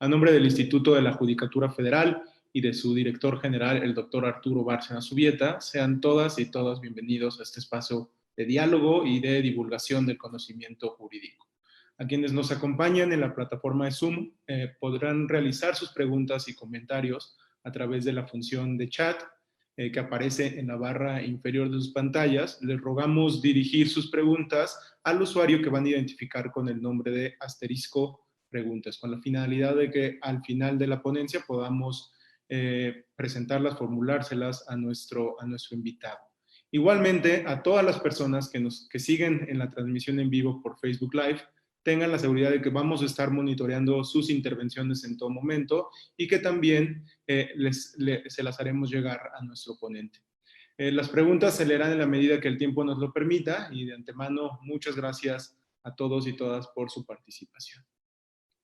A nombre del Instituto de la Judicatura Federal y de su director general, el doctor Arturo Bárcena Zubieta, sean todas y todos bienvenidos a este espacio de diálogo y de divulgación del conocimiento jurídico. A quienes nos acompañan en la plataforma de Zoom podrán realizar sus preguntas y comentarios a través de la función de chat que aparece en la barra inferior de sus pantallas. Les rogamos dirigir sus preguntas al usuario que van a identificar con el nombre de asterisco preguntas, con la finalidad de que al final de la ponencia podamos presentarlas, formulárselas a nuestro invitado. Igualmente, a todas las personas que siguen en la transmisión en vivo por Facebook Live, tengan la seguridad de que vamos a estar monitoreando sus intervenciones en todo momento y que también se las haremos llegar a nuestro ponente. Las preguntas se leerán en la medida que el tiempo nos lo permita y de antemano muchas gracias a todos y todas por su participación.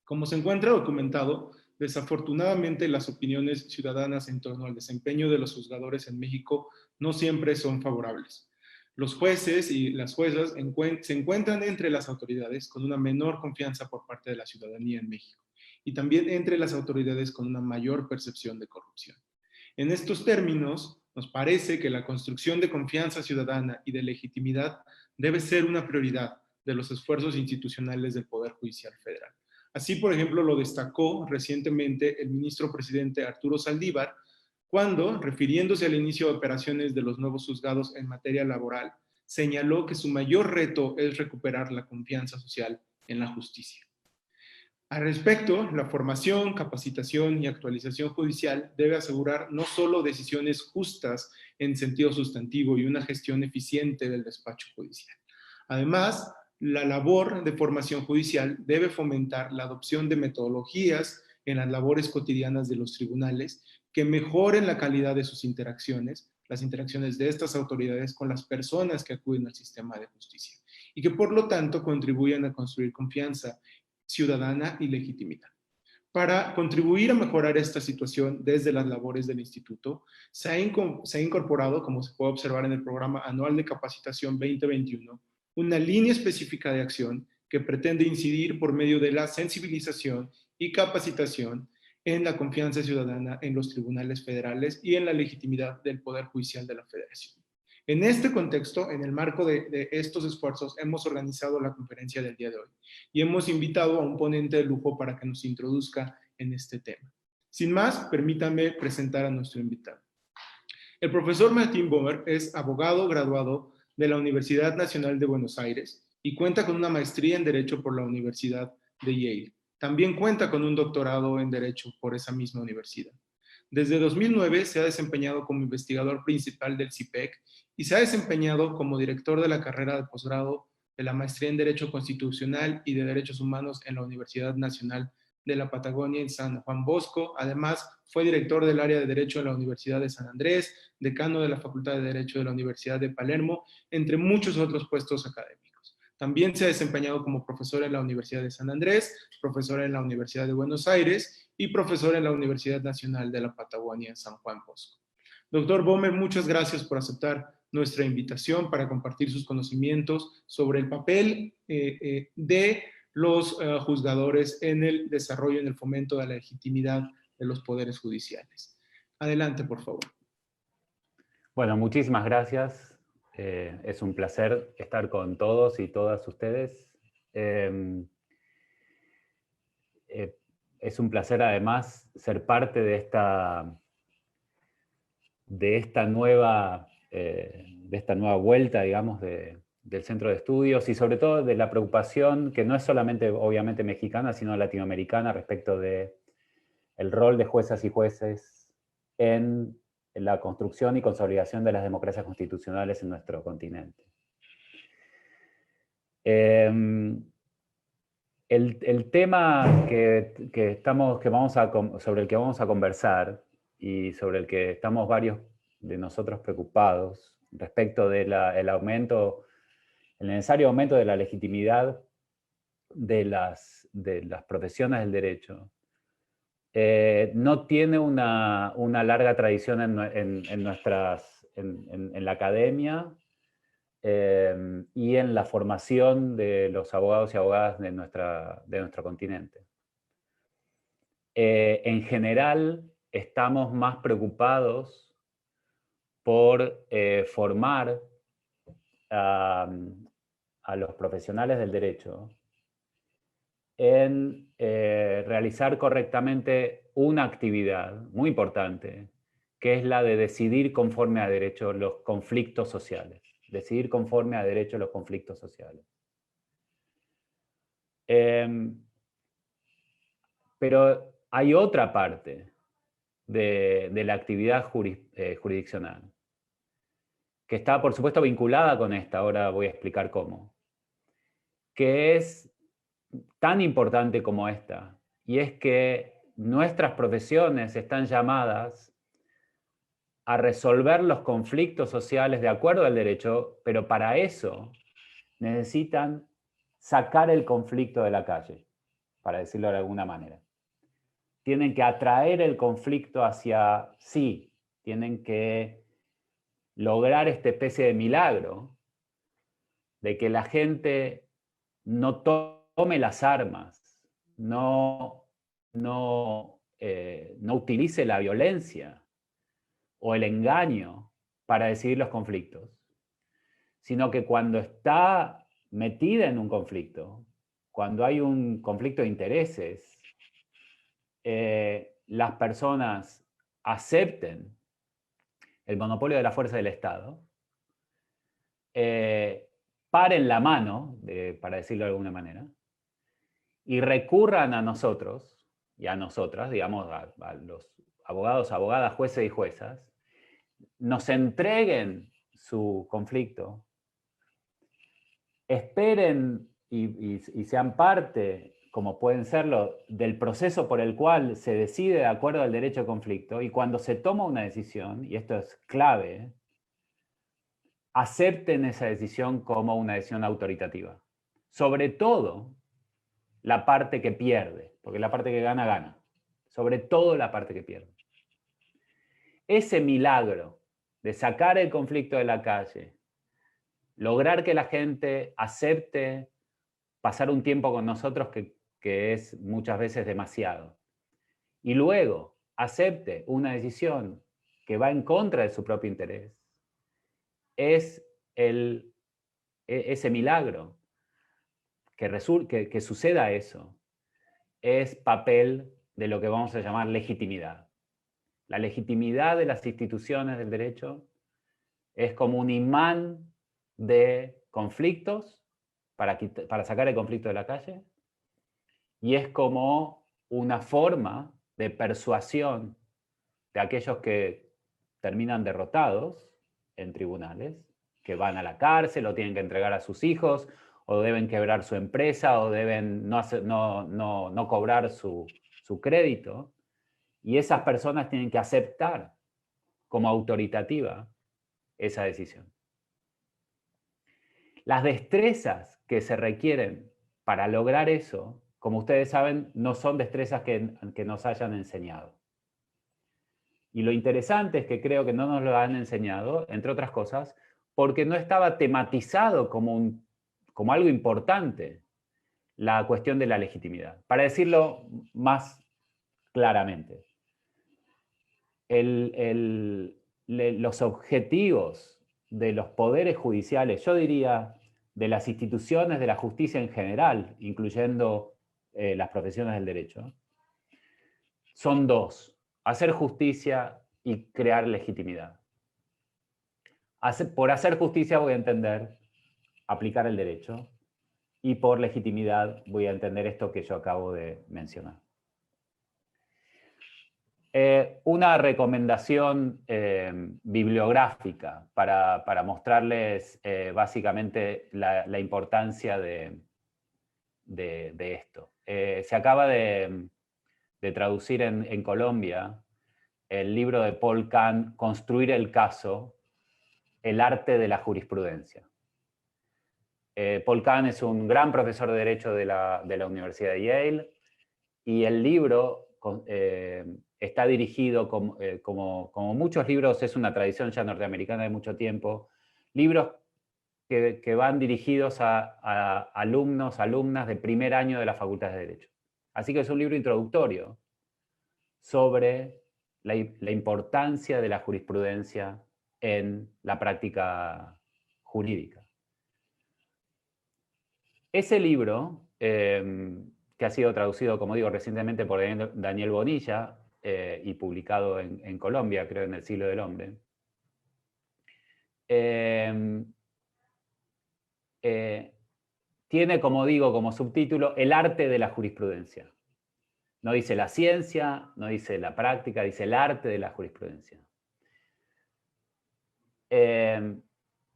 Como se encuentra documentado, desafortunadamente las opiniones ciudadanas en torno al desempeño de los juzgadores en México no siempre son favorables. Los jueces y las juezas se encuentran entre las autoridades con una menor confianza por parte de la ciudadanía en México y también entre las autoridades con una mayor percepción de corrupción. En estos términos, nos parece que la construcción de confianza ciudadana y de legitimidad debe ser una prioridad de los esfuerzos institucionales del Poder Judicial Federal. Así, por ejemplo, lo destacó recientemente el ministro presidente Arturo Saldívar, cuando, refiriéndose al inicio de operaciones de los nuevos juzgados en materia laboral, señaló que su mayor reto es recuperar la confianza social en la justicia. Al respecto, la formación, capacitación y actualización judicial debe asegurar no solo decisiones justas en sentido sustantivo y una gestión eficiente del despacho judicial. Además, la labor de formación judicial debe fomentar la adopción de metodologías en las labores cotidianas de los tribunales que mejoren la calidad de sus interacciones, las interacciones de estas autoridades con las personas que acuden al sistema de justicia y que por lo tanto contribuyan a construir confianza ciudadana y legitimidad. Para contribuir a mejorar esta situación desde las labores del instituto, se ha incorporado, como se puede observar en el programa anual de capacitación 2021, una línea específica de acción que pretende incidir por medio de la sensibilización y capacitación en la confianza ciudadana en los tribunales federales y en la legitimidad del Poder Judicial de la Federación. En este contexto, en el marco de estos esfuerzos, hemos organizado la conferencia del día de hoy y hemos invitado a un ponente de lujo para que nos introduzca en este tema. Sin más, permítanme presentar a nuestro invitado. El profesor Martín Bomer es abogado graduado de la Universidad Nacional de Buenos Aires y cuenta con una maestría en Derecho por la Universidad de Yale. También cuenta con un doctorado en Derecho por esa misma universidad. Desde 2009 se ha desempeñado como investigador principal del CIPEC y se ha desempeñado como director de la carrera de posgrado de la maestría en Derecho Constitucional y de Derechos Humanos en la Universidad Nacional de la Patagonia en San Juan Bosco. Además, fue director del área de Derecho de la Universidad de San Andrés, decano de la Facultad de Derecho de la Universidad de Palermo, entre muchos otros puestos académicos. También se ha desempeñado como profesor en la Universidad de San Andrés, profesor en la Universidad de Buenos Aires y profesor en la Universidad Nacional de la Patagonia en San Juan Bosco. Doctor Bomer, muchas gracias por aceptar nuestra invitación para compartir sus conocimientos sobre el papel de los juzgadores en el desarrollo, en el fomento de la legitimidad de los poderes judiciales. Adelante, por favor. Bueno, muchísimas gracias. Es un placer estar con todos y todas ustedes. Es un placer además ser parte de esta nueva vuelta, digamos, del Centro de Estudios y sobre todo de la preocupación que no es solamente obviamente mexicana, sino latinoamericana respecto del rol de juezas y jueces en la construcción y consolidación de las democracias constitucionales en nuestro continente. El tema sobre el que vamos a conversar y sobre el que estamos varios de nosotros preocupados respecto del necesario aumento de la legitimidad de las profesiones del derecho, no tiene una larga tradición en la academia y en la formación de los abogados y abogadas de nuestro continente. en general estamos más preocupados por formar a los profesionales del derecho en realizar correctamente una actividad muy importante, que es la de decidir conforme a derecho los conflictos sociales. Decidir conforme a derecho los conflictos sociales. Pero hay otra parte de la actividad jurisdiccional, que está, por supuesto, vinculada con esta, ahora voy a explicar cómo, que es tan importante como esta, y es que nuestras profesiones están llamadas a resolver los conflictos sociales de acuerdo al derecho, pero para eso necesitan sacar el conflicto de la calle, para decirlo de alguna manera. Tienen que atraer el conflicto hacia sí, tienen que lograr esta especie de milagro de que la gente no tome las armas, no utilice la violencia o el engaño para decidir los conflictos, sino que cuando está metida en un conflicto, cuando hay un conflicto de intereses, las personas acepten el monopolio de la fuerza del Estado, paren la mano, para decirlo de alguna manera, y recurran a nosotros y a nosotras, digamos, a los abogados, abogadas, jueces y juezas, nos entreguen su conflicto, esperen y sean parte, como pueden serlo, del proceso por el cual se decide de acuerdo al derecho de conflicto, y cuando se toma una decisión, y esto es clave, acepten esa decisión como una decisión autoritativa. Sobre todo la parte que pierde, porque la parte que gana, gana. Sobre todo la parte que pierde. Ese milagro de sacar el conflicto de la calle, lograr que la gente acepte pasar un tiempo con nosotros que es muchas veces demasiado, y luego acepte una decisión que va en contra de su propio interés, es ese milagro que suceda eso, es papel de lo que vamos a llamar legitimidad. La legitimidad de las instituciones del derecho es como un imán de conflictos para sacar el conflicto de la calle, y es como una forma de persuasión de aquellos que terminan derrotados en tribunales, que van a la cárcel o tienen que entregar a sus hijos, o deben quebrar su empresa, o deben no cobrar su crédito, y esas personas tienen que aceptar como autoritativa esa decisión. Las destrezas que se requieren para lograr eso, como ustedes saben, no son destrezas que nos hayan enseñado. Y lo interesante es que creo que no nos lo han enseñado, entre otras cosas, porque no estaba tematizado como algo importante la cuestión de la legitimidad. Para decirlo más claramente, los objetivos de los poderes judiciales, yo diría de las instituciones de la justicia en general, incluyendo las profesiones del derecho, son dos: hacer justicia y crear legitimidad. Por hacer justicia voy a entender aplicar el derecho, y por legitimidad voy a entender esto que yo acabo de mencionar. Una recomendación bibliográfica para mostrarles básicamente la importancia de esto. Se acaba de traducir en Colombia el libro de Paul Kahn, Construir el caso, el arte de la jurisprudencia. Paul Kahn es un gran profesor de Derecho de la Universidad de Yale, y el libro está dirigido, como muchos libros, es una tradición ya norteamericana de mucho tiempo, libros que van dirigidos a alumnos, alumnas de primer año de la Facultad de Derecho. Así que es un libro introductorio sobre la importancia de la jurisprudencia en la práctica jurídica. Ese libro, que ha sido traducido, como digo, recientemente por Daniel Bonilla y publicado en Colombia, creo, en El Siglo del Hombre, tiene, como digo, como subtítulo, El arte de la jurisprudencia. No dice la ciencia, no dice la práctica, dice el arte de la jurisprudencia.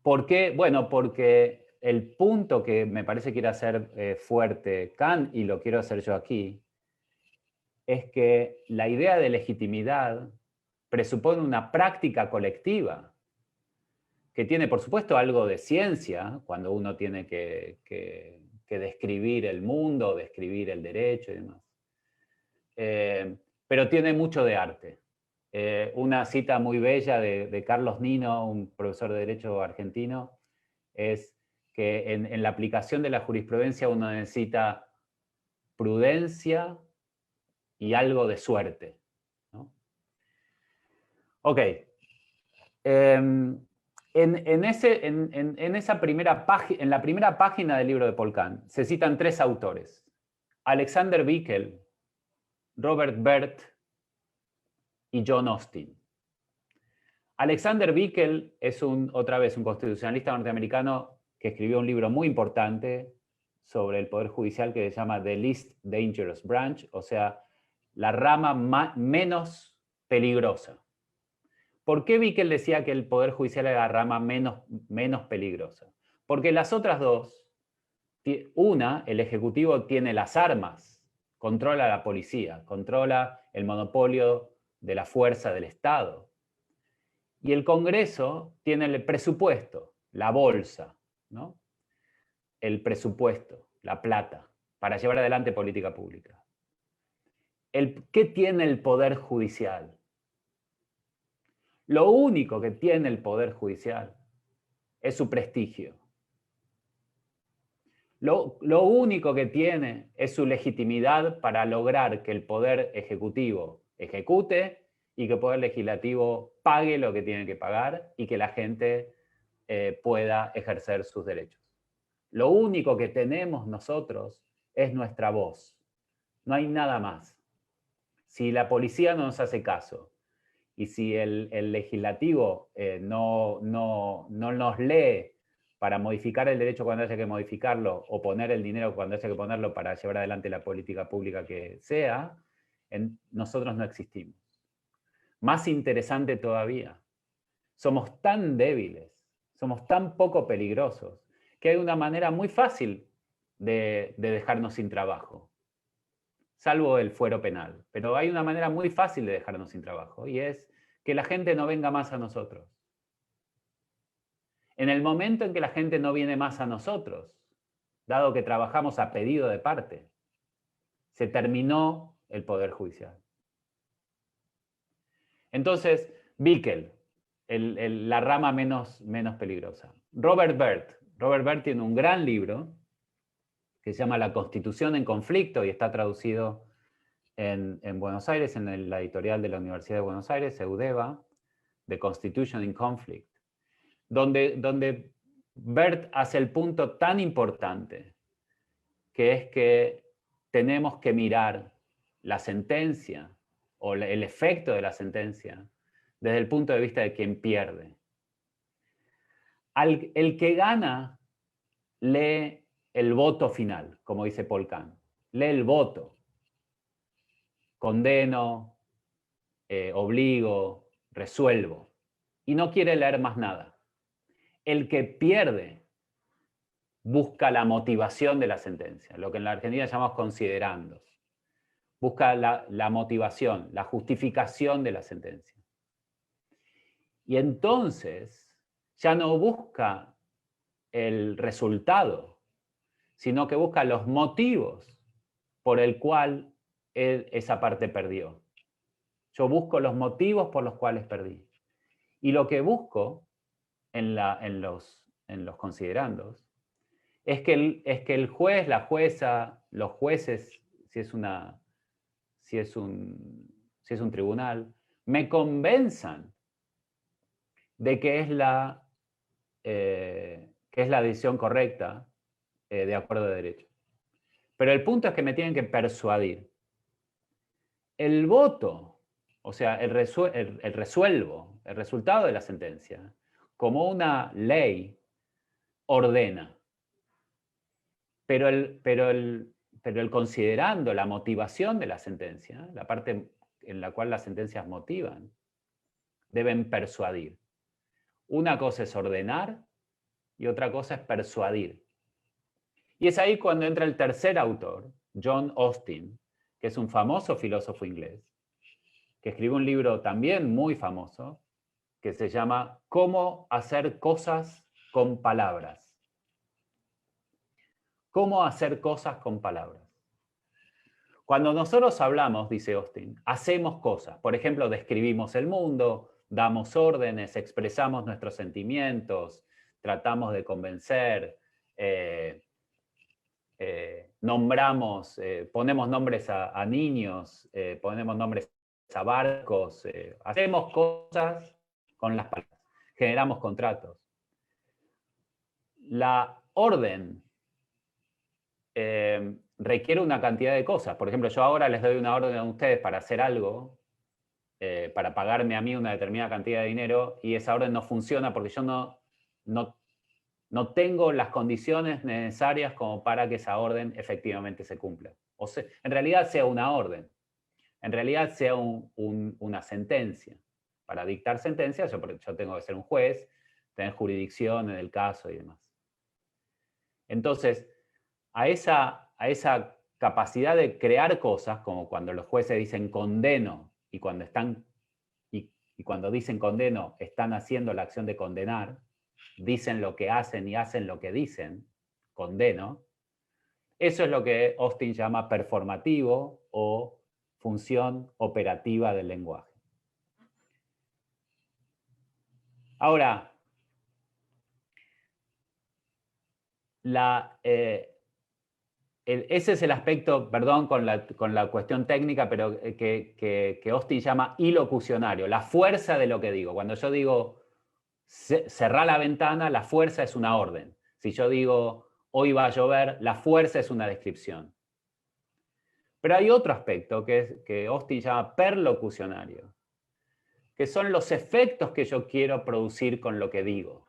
¿Por qué? Bueno, porque el punto que me parece que quiere hacer fuerte Kant, y lo quiero hacer yo aquí, es que la idea de legitimidad presupone una práctica colectiva, que tiene, por supuesto, algo de ciencia, cuando uno tiene que describir el mundo, describir el derecho y demás. Pero tiene mucho de arte. Una cita muy bella de Carlos Nino, un profesor de Derecho argentino, es que en la aplicación de la jurisprudencia uno necesita prudencia y algo de suerte, ¿no? Ok. En la primera página del libro de Paul Kant se citan 3 autores: Alexander Bickel, Robert Bert y John Austin. Alexander Bickel es otra vez un constitucionalista norteamericano que escribió un libro muy importante sobre el Poder Judicial que se llama The Least Dangerous Branch, o sea, la rama menos peligrosa. ¿Por qué Bickel decía que el Poder Judicial era la rama menos peligrosa? Porque las otras dos, una, el Ejecutivo tiene las armas, controla la policía, controla el monopolio de la fuerza del Estado. Y el Congreso tiene el presupuesto, la bolsa, ¿no? El presupuesto, la plata, para llevar adelante política pública. ¿Qué tiene el Poder Judicial? Lo único que tiene el Poder Judicial es su prestigio. Lo único que tiene es su legitimidad para lograr que el Poder Ejecutivo ejecute y que el Poder Legislativo pague lo que tiene que pagar y que la gente pueda ejercer sus derechos. Lo único que tenemos nosotros es nuestra voz. No hay nada más. Si la policía no nos hace caso y si el legislativo no nos lee para modificar el derecho cuando haya que modificarlo o poner el dinero cuando haya que ponerlo para llevar adelante la política pública que sea, nosotros no existimos. Más interesante todavía, somos tan débiles, somos tan poco peligrosos, que hay una manera muy fácil de dejarnos sin trabajo, salvo el fuero penal. Pero hay una manera muy fácil de dejarnos sin trabajo, y es que la gente no venga más a nosotros. En el momento en que la gente no viene más a nosotros, dado que trabajamos a pedido de parte, se terminó el Poder Judicial. Entonces, Bickel, la rama menos peligrosa. Robert Bert tiene un gran libro que se llama La Constitución en Conflicto y está traducido en Buenos Aires, en la editorial de la Universidad de Buenos Aires, EUDEVA, The Constitution in Conflict, donde Bert hace el punto tan importante, que es que tenemos que mirar la sentencia o el efecto de la sentencia desde el punto de vista de quien pierde. El que gana lee el voto final, como dice Paul Kant. Lee el voto. Condeno, obligo, resuelvo. Y no quiere leer más nada. El que pierde busca la motivación de la sentencia, lo que en la Argentina llamamos considerandos. Busca la motivación, la justificación de la sentencia. Y entonces ya no busca el resultado, sino que busca los motivos por el cual esa parte perdió. Yo busco los motivos por los cuales perdí. Y lo que busco en los considerandos es que el juez, la jueza, los jueces, si es si es un tribunal, me convenzan de que es la decisión correcta de acuerdo a derecho. Pero el punto es que me tienen que persuadir. El voto, o sea, el resuelvo, el resultado de la sentencia, como una ley, ordena. Pero el considerando la motivación de la sentencia, la parte en la cual las sentencias motivan, deben persuadir. Una cosa es ordenar y otra cosa es persuadir. Y es ahí cuando entra el tercer autor, John Austin, que es un famoso filósofo inglés, que escribió un libro también muy famoso, que se llama Cómo hacer cosas con palabras. Cómo hacer cosas con palabras. Cuando nosotros hablamos, dice Austin, hacemos cosas. Por ejemplo, describimos el mundo, damos órdenes, expresamos nuestros sentimientos, tratamos de convencer, nombramos, ponemos nombres a niños, ponemos nombres a barcos, hacemos cosas con las palabras, generamos contratos. La orden requiere una cantidad de cosas. Por ejemplo, yo ahora les doy una orden a ustedes para hacer algo, para pagarme a mí una determinada cantidad de dinero, y esa orden no funciona porque yo no tengo las condiciones necesarias como para que esa orden efectivamente se cumpla. O sea, en realidad sea una orden, en realidad sea una sentencia. Para dictar sentencias, yo tengo que ser un juez, tener jurisdicción en el caso y demás. Entonces, a esa capacidad de crear cosas, como cuando los jueces dicen condeno, y cuando dicen condeno están haciendo la acción de condenar, dicen lo que hacen y hacen lo que dicen, condeno, eso es lo que Austin llama performativo o función operativa del lenguaje. Ahora, ese es el aspecto, perdón con la cuestión técnica, pero que Austin llama ilocucionario, la fuerza de lo que digo. Cuando yo digo cerrar la ventana, la fuerza es una orden. Si yo digo hoy va a llover, la fuerza es una descripción. Pero hay otro aspecto que Austin llama perlocucionario, que son los efectos que yo quiero producir con lo que digo.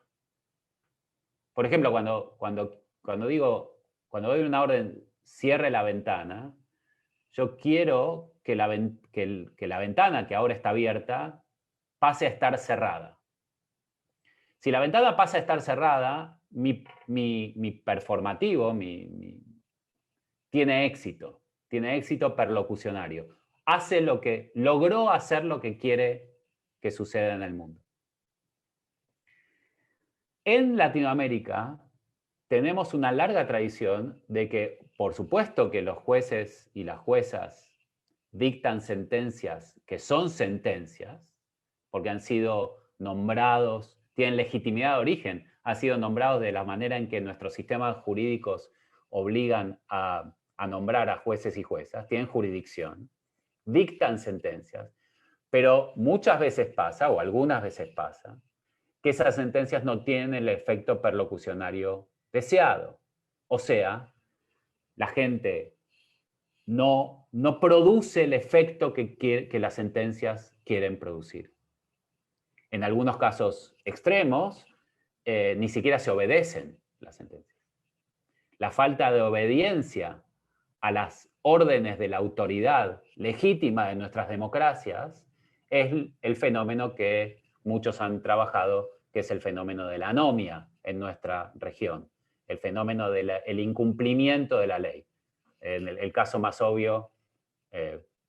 Por ejemplo, cuando doy una orden, cierre la ventana, yo quiero que la ventana que ahora está abierta pase a estar cerrada. Si la ventana pasa a estar cerrada, mi performativo tiene éxito perlocucionario. Logró hacer lo que quiere que suceda en el mundo. En Latinoamérica tenemos una larga tradición de que, por supuesto que los jueces y las juezas dictan sentencias que son sentencias, porque han sido nombrados, tienen legitimidad de origen, han sido nombrados de la manera en que nuestros sistemas jurídicos obligan a nombrar a jueces y juezas, tienen jurisdicción, dictan sentencias, pero muchas veces pasa, o algunas veces pasa, que esas sentencias no tienen el efecto perlocucionario deseado. O sea, la gente no produce el efecto que las sentencias quieren producir. En algunos casos extremos, ni siquiera se obedecen las sentencias. La falta de obediencia a las órdenes de la autoridad legítima de nuestras democracias es el fenómeno que muchos han trabajado, que es el fenómeno de la anomia en nuestra región, el fenómeno del incumplimiento de la ley. En el caso más obvio,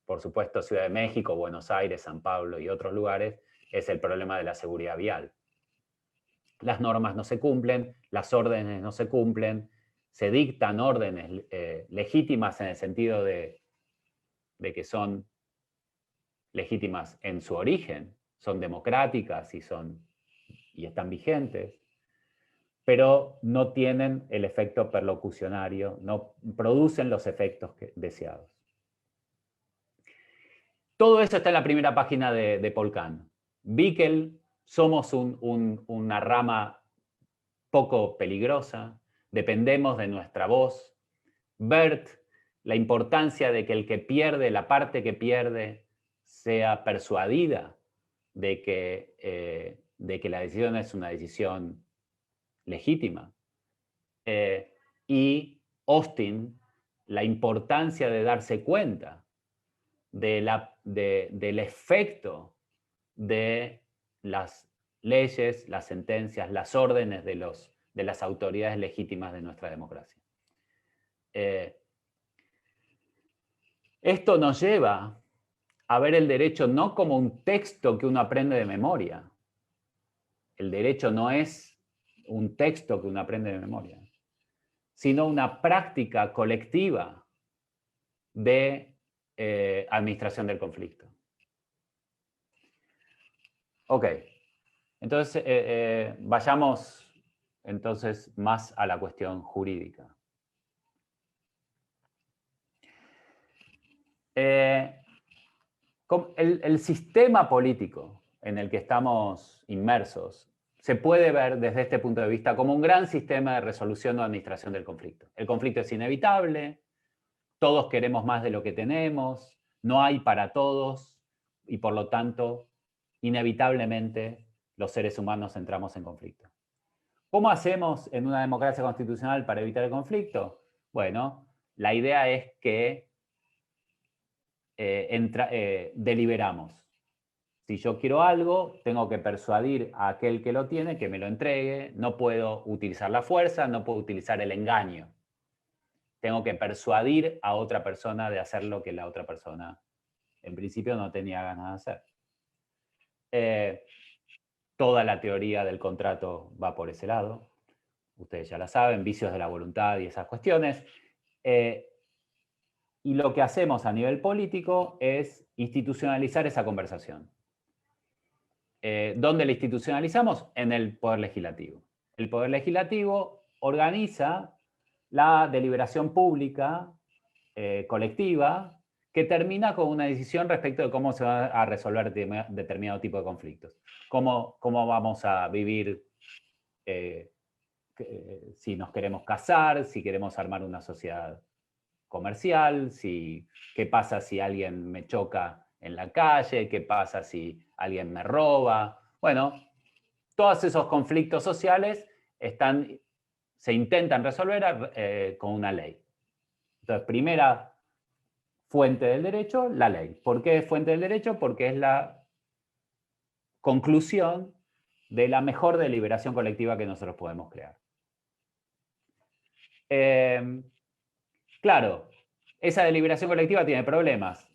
por supuesto, Ciudad de México, Buenos Aires, San Pablo y otros lugares, es el problema de la seguridad vial. Las normas no se cumplen, las órdenes no se cumplen, se dictan órdenes legítimas en el sentido de que son legítimas en su origen, son democráticas y están vigentes, pero no tienen el efecto perlocucionario, no producen los efectos deseados. Todo eso está en la primera página de Paul Kahn. Bickel, somos una rama poco peligrosa, dependemos de nuestra voz. Bert, la importancia de que el que pierde, la parte que pierde, sea persuadida de que la decisión es una decisión legítima. Y Austin, la importancia de darse cuenta del efecto de las leyes, las sentencias, las órdenes de las autoridades legítimas de nuestra democracia. Esto nos lleva a ver el derecho no como un texto que uno aprende de memoria. El derecho no es un texto que uno aprende de memoria, sino una práctica colectiva de administración del conflicto. Ok, entonces vayamos entonces más a la cuestión jurídica. El sistema político en el que estamos inmersos se puede ver desde este punto de vista como un gran sistema de resolución o administración del conflicto. El conflicto es inevitable, todos queremos más de lo que tenemos, no hay para todos y por lo tanto, inevitablemente, los seres humanos entramos en conflicto. ¿Cómo hacemos en una democracia constitucional para evitar el conflicto? Bueno, la idea es que deliberamos. Si yo quiero algo, tengo que persuadir a aquel que lo tiene que me lo entregue. No puedo utilizar la fuerza, no puedo utilizar el engaño. Tengo que persuadir a otra persona de hacer lo que la otra persona en principio no tenía ganas de hacer. Toda la teoría del contrato va por ese lado. Ustedes ya la saben, vicios de la voluntad y esas cuestiones. Y lo que hacemos a nivel político es institucionalizar esa conversación. ¿Dónde la institucionalizamos? En el Poder Legislativo. El Poder Legislativo organiza la deliberación pública colectiva que termina con una decisión respecto de cómo se va a resolver determinado tipo de conflictos. Cómo vamos a vivir, si nos queremos casar, si queremos armar una sociedad comercial, qué pasa si alguien me choca en la calle, qué pasa si alguien me roba. Bueno, todos esos conflictos sociales se intentan resolver con una ley. Entonces, primera fuente del derecho, la ley. ¿Por qué es fuente del derecho? Porque es la conclusión de la mejor deliberación colectiva que nosotros podemos crear. Claro, esa deliberación colectiva tiene problemas.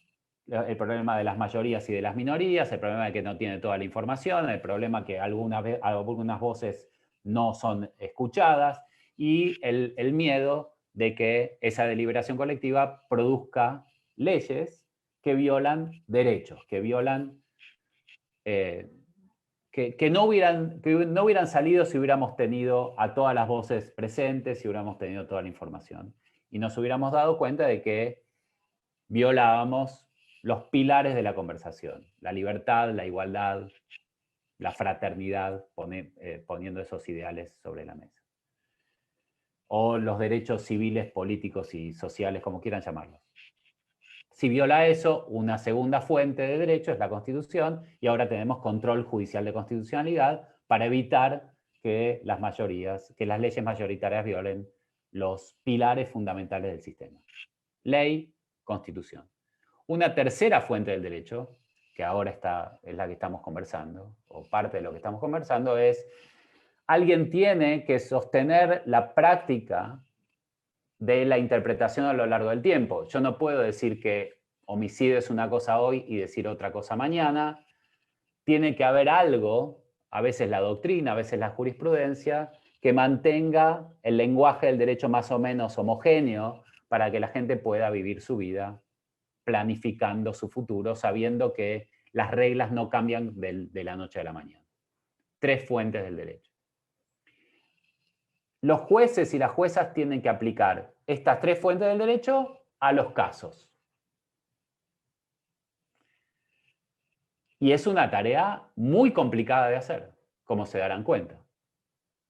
El problema de las mayorías y de las minorías, el problema de que no tiene toda la información, el problema que algunas voces no son escuchadas y el miedo de que esa deliberación colectiva produzca leyes que violan derechos, que violan, que no hubieran salido si hubiéramos tenido a todas las voces presentes, si hubiéramos tenido toda la información. Y nos hubiéramos dado cuenta de que violábamos los pilares de la conversación, la libertad, la igualdad, la fraternidad, poniendo esos ideales sobre la mesa. O los derechos civiles, políticos y sociales, como quieran llamarlos. Si viola eso, una segunda fuente de derecho es la Constitución, y ahora tenemos control judicial de constitucionalidad para evitar que las leyes mayoritarias violen los pilares fundamentales del sistema. Ley, Constitución. Una tercera fuente del derecho, que ahora es la que estamos conversando, o parte de lo que estamos conversando, es alguien tiene que sostener la práctica de la interpretación a lo largo del tiempo. Yo no puedo decir que homicidio es una cosa hoy y decir otra cosa mañana. Tiene que haber algo, a veces la doctrina, a veces la jurisprudencia, que mantenga el lenguaje del derecho más o menos homogéneo para que la gente pueda vivir su vida planificando su futuro, sabiendo que las reglas no cambian de la noche a la mañana. Tres fuentes del derecho. Los jueces y las juezas tienen que aplicar estas tres fuentes del derecho a los casos. Y es una tarea muy complicada de hacer, como se darán cuenta.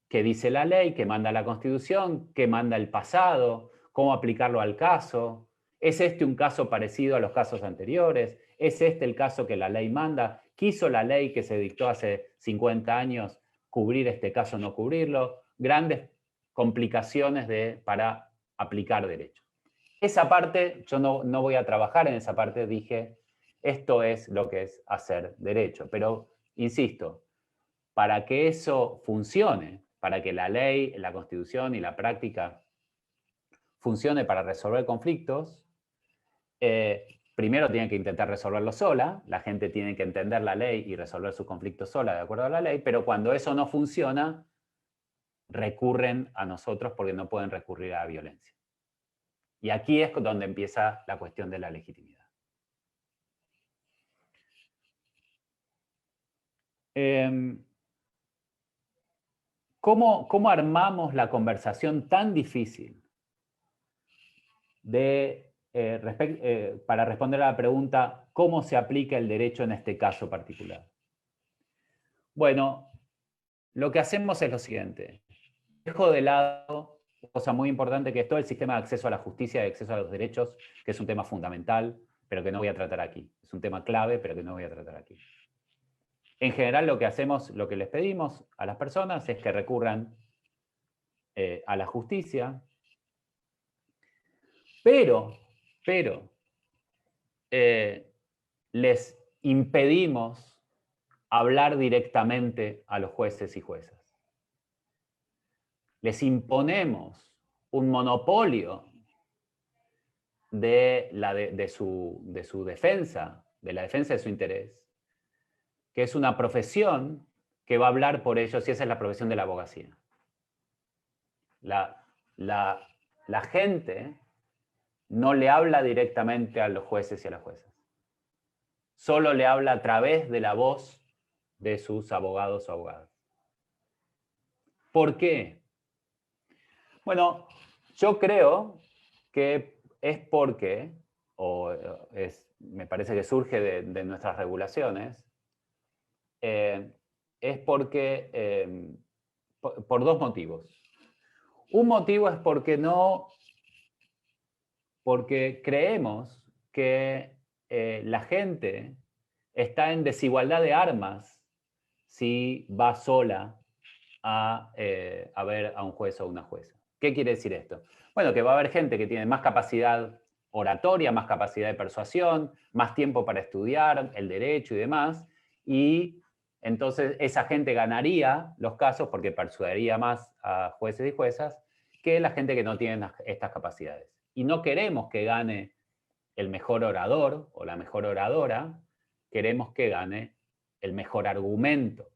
¿Qué dice la ley? ¿Qué manda la Constitución? ¿Qué manda el pasado? ¿Cómo aplicarlo al caso? ¿Es este un caso parecido a los casos anteriores? ¿Es este el caso que la ley manda? ¿Quiso la ley que se dictó hace 50 años cubrir este caso o no cubrirlo? Grandes complicaciones para aplicar derecho. Esa parte, yo no voy a trabajar en esa parte, dije, esto es lo que es hacer derecho. Pero, insisto, para que eso funcione, para que la ley, la Constitución y la práctica funcione para resolver conflictos, primero tienen que intentar resolverlo sola, la gente tiene que entender la ley y resolver sus conflictos sola de acuerdo a la ley, pero cuando eso no funciona, recurren a nosotros porque no pueden recurrir a la violencia. Y aquí es donde empieza la cuestión de la legitimidad. ¿Cómo armamos la conversación tan difícil para responder a la pregunta ¿cómo se aplica el derecho en este caso particular? Bueno, lo que hacemos es lo siguiente. Dejo de lado una cosa muy importante que es todo el sistema de acceso a la justicia y acceso a los derechos, que es un tema fundamental, pero que no voy a tratar aquí. Es un tema clave, pero que no voy a tratar aquí. En general lo que hacemos, lo que les pedimos a las personas es que recurran a la justicia, pero les impedimos hablar directamente a los jueces y juezas. Les imponemos un monopolio de su defensa, de la defensa de su interés, que es una profesión que va a hablar por ellos, y esa es la profesión de la abogacía. La gente no le habla directamente a los jueces y a las juezas. Solo le habla a través de la voz de sus abogados o abogadas. ¿Por qué? Bueno, yo creo que es porque, me parece que surge de nuestras regulaciones, es porque, por dos motivos. Un motivo es porque creemos que la gente está en desigualdad de armas si va sola a ver a un juez o una jueza. ¿Qué quiere decir esto? Bueno, que va a haber gente que tiene más capacidad oratoria, más capacidad de persuasión, más tiempo para estudiar el derecho y demás, y entonces esa gente ganaría los casos porque persuadiría más a jueces y juezas que la gente que no tiene estas capacidades. Y no queremos que gane el mejor orador o la mejor oradora, queremos que gane el mejor argumento.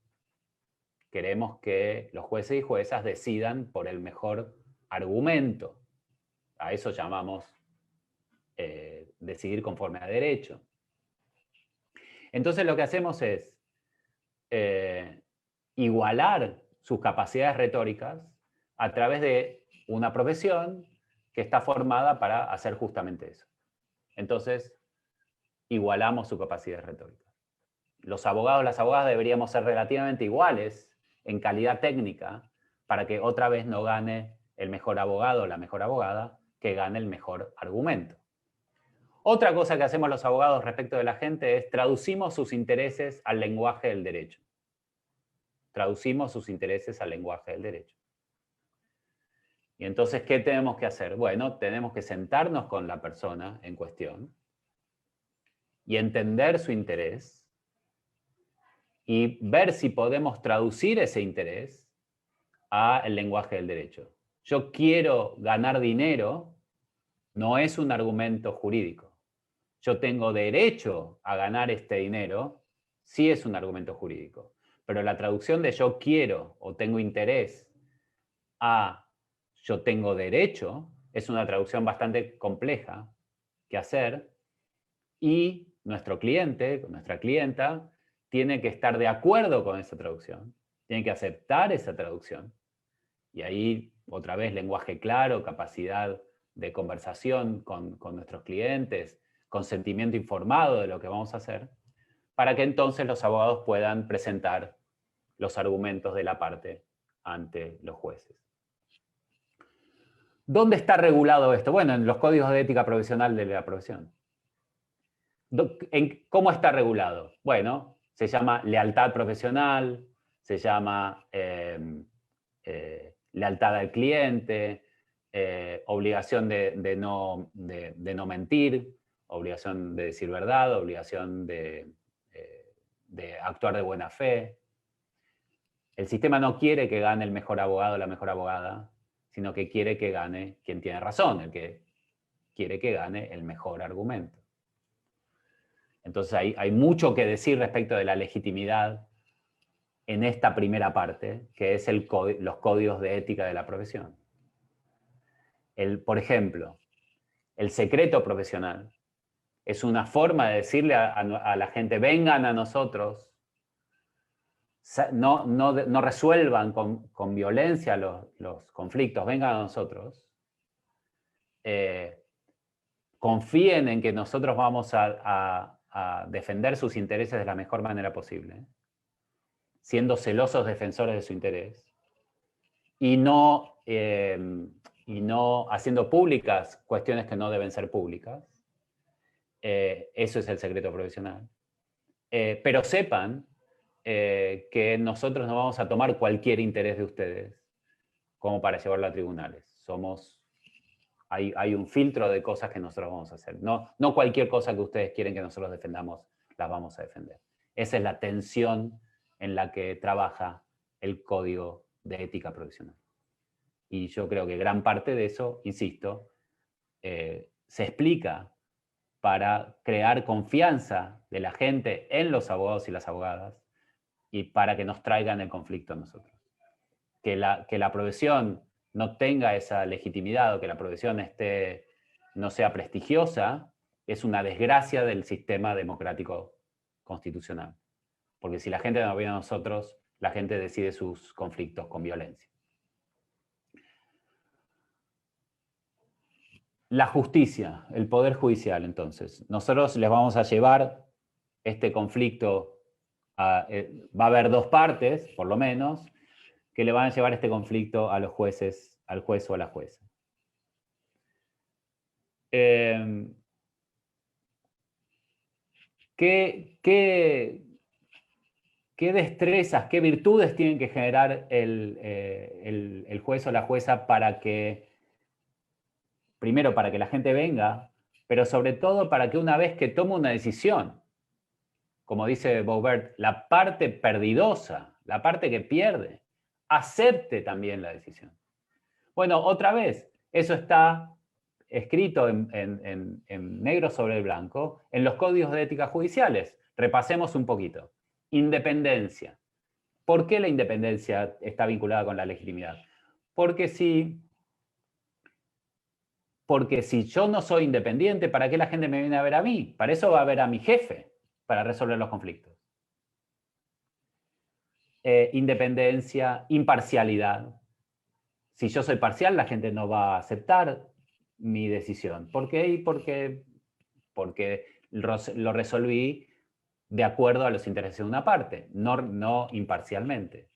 Queremos que los jueces y juezas decidan por el mejor argumento. A eso llamamos decidir conforme a derecho. Entonces lo que hacemos es igualar sus capacidades retóricas a través de una profesión que está formada para hacer justamente eso. Entonces, igualamos su capacidad retórica. Los abogados, las abogadas deberíamos ser relativamente iguales en calidad técnica para que otra vez no gane el mejor abogado o la mejor abogada, que gane el mejor argumento. Otra cosa que hacemos los abogados respecto de la gente es traducimos sus intereses al lenguaje del derecho. Traducimos sus intereses al lenguaje del derecho. Y entonces, ¿qué tenemos que hacer? Bueno, tenemos que sentarnos con la persona en cuestión y entender su interés y ver si podemos traducir ese interés al lenguaje del derecho. Yo quiero ganar dinero, no es un argumento jurídico. Yo tengo derecho a ganar este dinero, sí es un argumento jurídico. Pero la traducción de yo quiero o tengo interés a yo tengo derecho es una traducción bastante compleja que hacer, y nuestro cliente, nuestra clienta, tiene que estar de acuerdo con esa traducción, tiene que aceptar esa traducción. Y ahí, otra vez, lenguaje claro, capacidad de conversación con nuestros clientes, consentimiento informado de lo que vamos a hacer, para que entonces los abogados puedan presentar los argumentos de la parte ante los jueces. ¿Dónde está regulado esto? Bueno, en los códigos de ética profesional de la profesión. ¿Cómo está regulado? Bueno, se llama lealtad profesional, se llama lealtad al cliente, obligación de no mentir, obligación de decir verdad, obligación de actuar de buena fe. El sistema no quiere que gane el mejor abogado o la mejor abogada, sino que quiere que gane quien tiene razón, el que quiere que gane el mejor argumento. Entonces hay mucho que decir respecto de la legitimidad en esta primera parte, que es los códigos de ética de la profesión. Por ejemplo, el secreto profesional es una forma de decirle a la gente, vengan a nosotros, no resuelvan con violencia los conflictos, vengan a nosotros, confíen en que nosotros vamos a defender sus intereses de la mejor manera posible, siendo celosos defensores de su interés, y no haciendo públicas cuestiones que no deben ser públicas. Eso es el secreto profesional. Pero sepan que nosotros no vamos a tomar cualquier interés de ustedes como para llevarlo a tribunales. Hay un filtro de cosas que nosotros vamos a hacer. No cualquier cosa que ustedes quieren que nosotros defendamos, las vamos a defender. Esa es la tensión en la que trabaja el Código de Ética Profesional. Y yo creo que gran parte de eso, insisto, se explica para crear confianza de la gente en los abogados y las abogadas y para que nos traigan el conflicto a nosotros. Que la profesión no tenga esa legitimidad o que la profesión no sea prestigiosa es una desgracia del sistema democrático constitucional. Porque si la gente no viene a nosotros, la gente decide sus conflictos con violencia. La justicia, el poder judicial, entonces. Nosotros les vamos a llevar este conflicto, va a haber dos partes, por lo menos, que le van a llevar este conflicto a los jueces, al juez o a la jueza. ¿Qué destrezas, qué virtudes tienen que generar el juez o la jueza primero para que la gente venga, pero sobre todo para que una vez que tome una decisión, como dice Boebert, la parte perdidosa, la parte que pierde, acepte también la decisión? Bueno, otra vez, eso está escrito en negro sobre el blanco en los códigos de ética judiciales. Repasemos un poquito. Independencia. ¿Por qué la independencia está vinculada con la legitimidad? Porque si yo no soy independiente, ¿para qué la gente me viene a ver a mí? Para eso va a ver a mi jefe, para resolver los conflictos. Independencia, imparcialidad. Si yo soy parcial, la gente no va a aceptar mi decisión. ¿Por qué? Porque lo resolví de acuerdo a los intereses de una parte, no imparcialmente.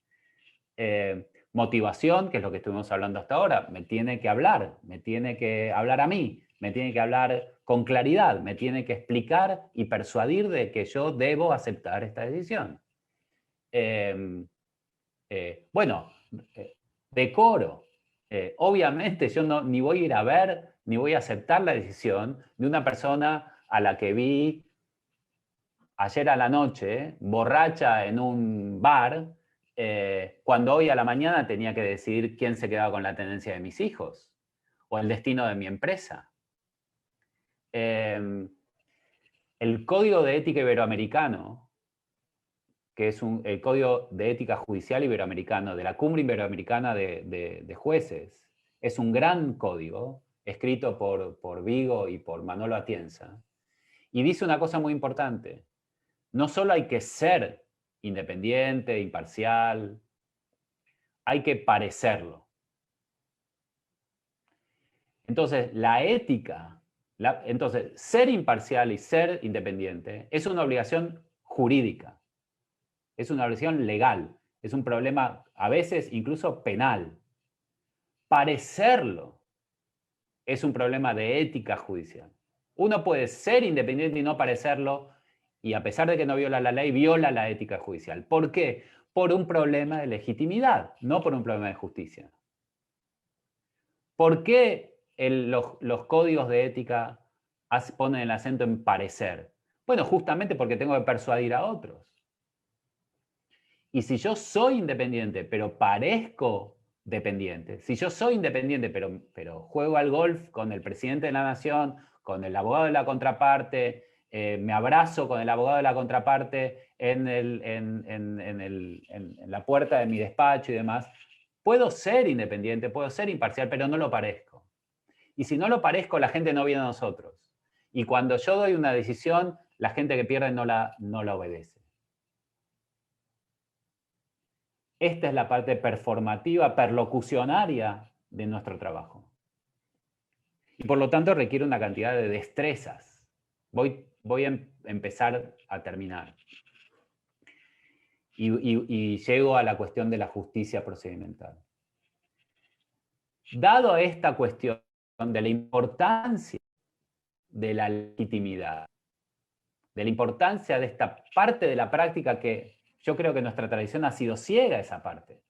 Motivación, que es lo que estuvimos hablando hasta ahora, me tiene que hablar a mí, me tiene que hablar con claridad, me tiene que explicar y persuadir de que yo debo aceptar esta decisión. Bueno, decoro. Obviamente yo ni voy a ir a ver, ni voy a aceptar la decisión de una persona a la que vi ayer a la noche, borracha en un bar, cuando hoy a la mañana tenía que decidir quién se quedaba con la tenencia de mis hijos o el destino de mi empresa. El Código de Ética Iberoamericano, que es el Código de Ética Judicial Iberoamericano, de la Cumbre Iberoamericana de Jueces, es un gran código, escrito por Vigo y por Manolo Atienza, y dice una cosa muy importante. No solo hay que ser independiente, imparcial, hay que parecerlo. Entonces, la ética, entonces, ser imparcial y ser independiente es una obligación jurídica, es una obligación legal, es un problema a veces incluso penal. Parecerlo es un problema de ética judicial. Uno puede ser independiente y no parecerlo, y a pesar de que no viola la ley, viola la ética judicial. ¿Por qué? Por un problema de legitimidad, no por un problema de justicia. ¿Por qué los códigos de ética ponen el acento en parecer? Bueno, justamente porque tengo que persuadir a otros. Y si yo soy independiente, pero parezco dependiente, si yo soy independiente, pero juego al golf con el presidente de la nación, con el abogado de la contraparte, me abrazo con el abogado de la contraparte en la puerta de mi despacho y demás, puedo ser independiente, puedo ser imparcial, pero no lo parezco. Y si no lo parezco, la gente no viene a nosotros. Y cuando yo doy una decisión, la gente que pierde no la obedece. Esta es la parte performativa, perlocucionaria de nuestro trabajo. Y por lo tanto requiere una cantidad de destrezas. Voy a empezar a terminar. Y llego a la cuestión de la justicia procedimental. Dado esta cuestión de la importancia de la legitimidad, de la importancia de esta parte de la práctica que yo creo que nuestra tradición ha sido ciega a esa parte,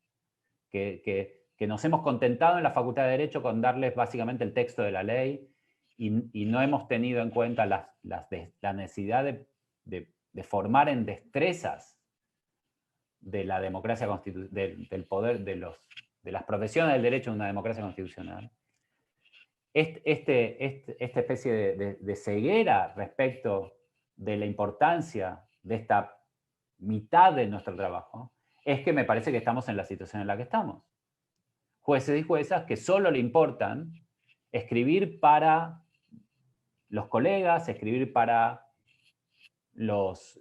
que nos hemos contentado en la Facultad de Derecho con darles básicamente el texto de la ley y no hemos tenido en cuenta la necesidad de formar en destrezas de la democracia del poder de las profesiones del derecho en una democracia constitucional. Esta especie de ceguera respecto de la importancia de esta mitad de nuestro trabajo es que me parece que estamos en la situación en la que estamos. Jueces y juezas que solo le importan escribir para los colegas, escribir para los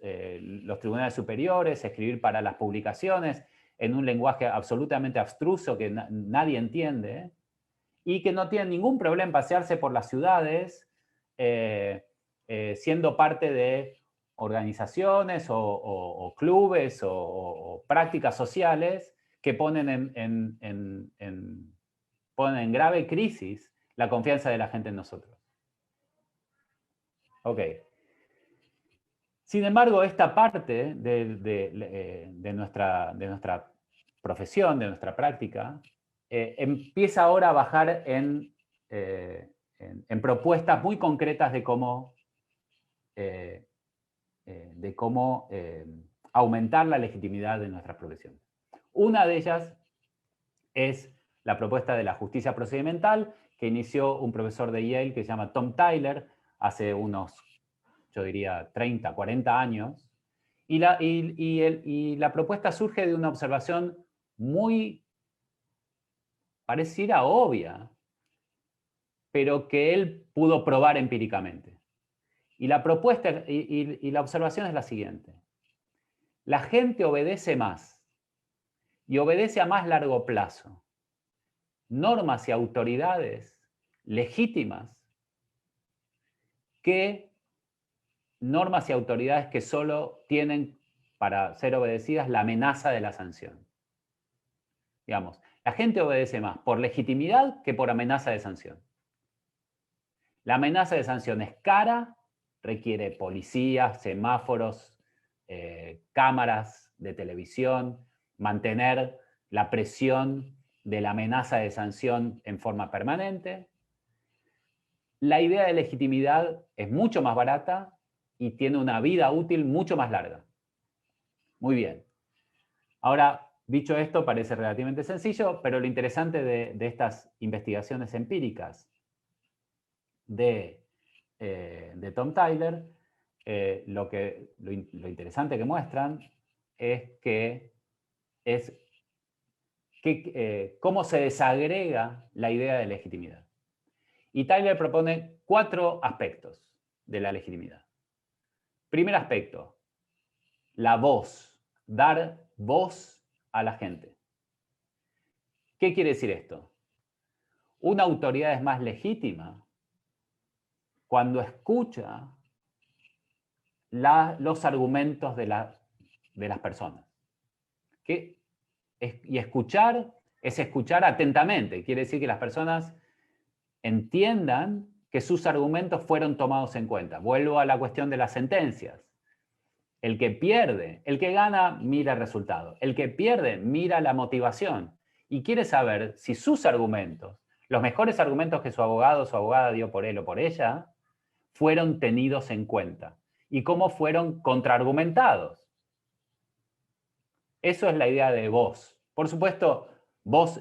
tribunales superiores, escribir para las publicaciones en un lenguaje absolutamente abstruso que nadie entiende, y que no tienen ningún problema en pasearse por las ciudades siendo parte de organizaciones o clubes o prácticas sociales que ponen ponen en grave crisis la confianza de la gente en nosotros. Ok. Sin embargo, esta parte de nuestra profesión, de nuestra práctica, empieza ahora a bajar en propuestas muy concretas de cómo aumentar la legitimidad de nuestras profesiones. Una de ellas es la propuesta de la justicia procedimental que inició un profesor de Yale que se llama Tom Tyler hace unos, yo diría, 30, 40 años. Y la propuesta surge de una observación muy pareciera obvia, pero que él pudo probar empíricamente. Y la propuesta y la observación es la siguiente. La gente obedece más y obedece a más largo plazo normas y autoridades legítimas que normas y autoridades que solo tienen para ser obedecidas la amenaza de la sanción. Digamos, la gente obedece más por legitimidad que por amenaza de sanción. La amenaza de sanción es cara, requiere policías, semáforos, cámaras de televisión, mantener la presión de la amenaza de sanción en forma permanente. La idea de legitimidad es mucho más barata y tiene una vida útil mucho más larga. Muy bien. Ahora, dicho esto, parece relativamente sencillo, pero lo interesante de estas investigaciones empíricas de Tom Tyler, lo interesante que muestran es cómo se desagrega la idea de legitimidad. Y Tyler propone 4 aspectos de la legitimidad. Primer aspecto, la voz, dar voz a la gente. ¿Qué quiere decir esto? Una autoridad es más legítima cuando escucha los argumentos de las personas. Y escuchar es escuchar atentamente. Quiere decir que las personas entiendan que sus argumentos fueron tomados en cuenta. Vuelvo a la cuestión de las sentencias. El que pierde, el que gana, mira el resultado. El que pierde, mira la motivación. Y quiere saber si sus argumentos, los mejores argumentos que su abogado o su abogada dio por él o por ella, fueron tenidos en cuenta. Y cómo fueron contraargumentados. Eso es la idea de voz. Por supuesto,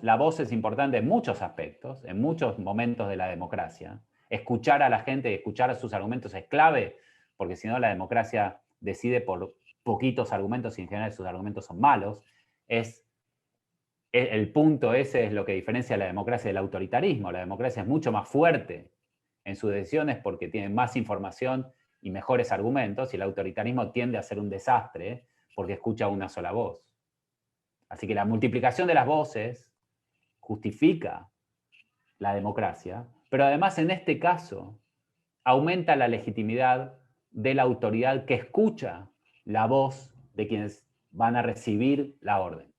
la voz es importante en muchos aspectos, en muchos momentos de la democracia. Escuchar a la gente y escuchar a sus argumentos es clave, porque si no la democracia decide por poquitos argumentos y en general sus argumentos son malos. El punto ese es lo que diferencia a la democracia del autoritarismo. La democracia es mucho más fuerte en sus decisiones porque tiene más información y mejores argumentos, y el autoritarismo tiende a ser un desastre porque escucha una sola voz. Así que la multiplicación de las voces justifica la democracia, pero además en este caso aumenta la legitimidad de la autoridad que escucha la voz de quienes van a recibir la orden.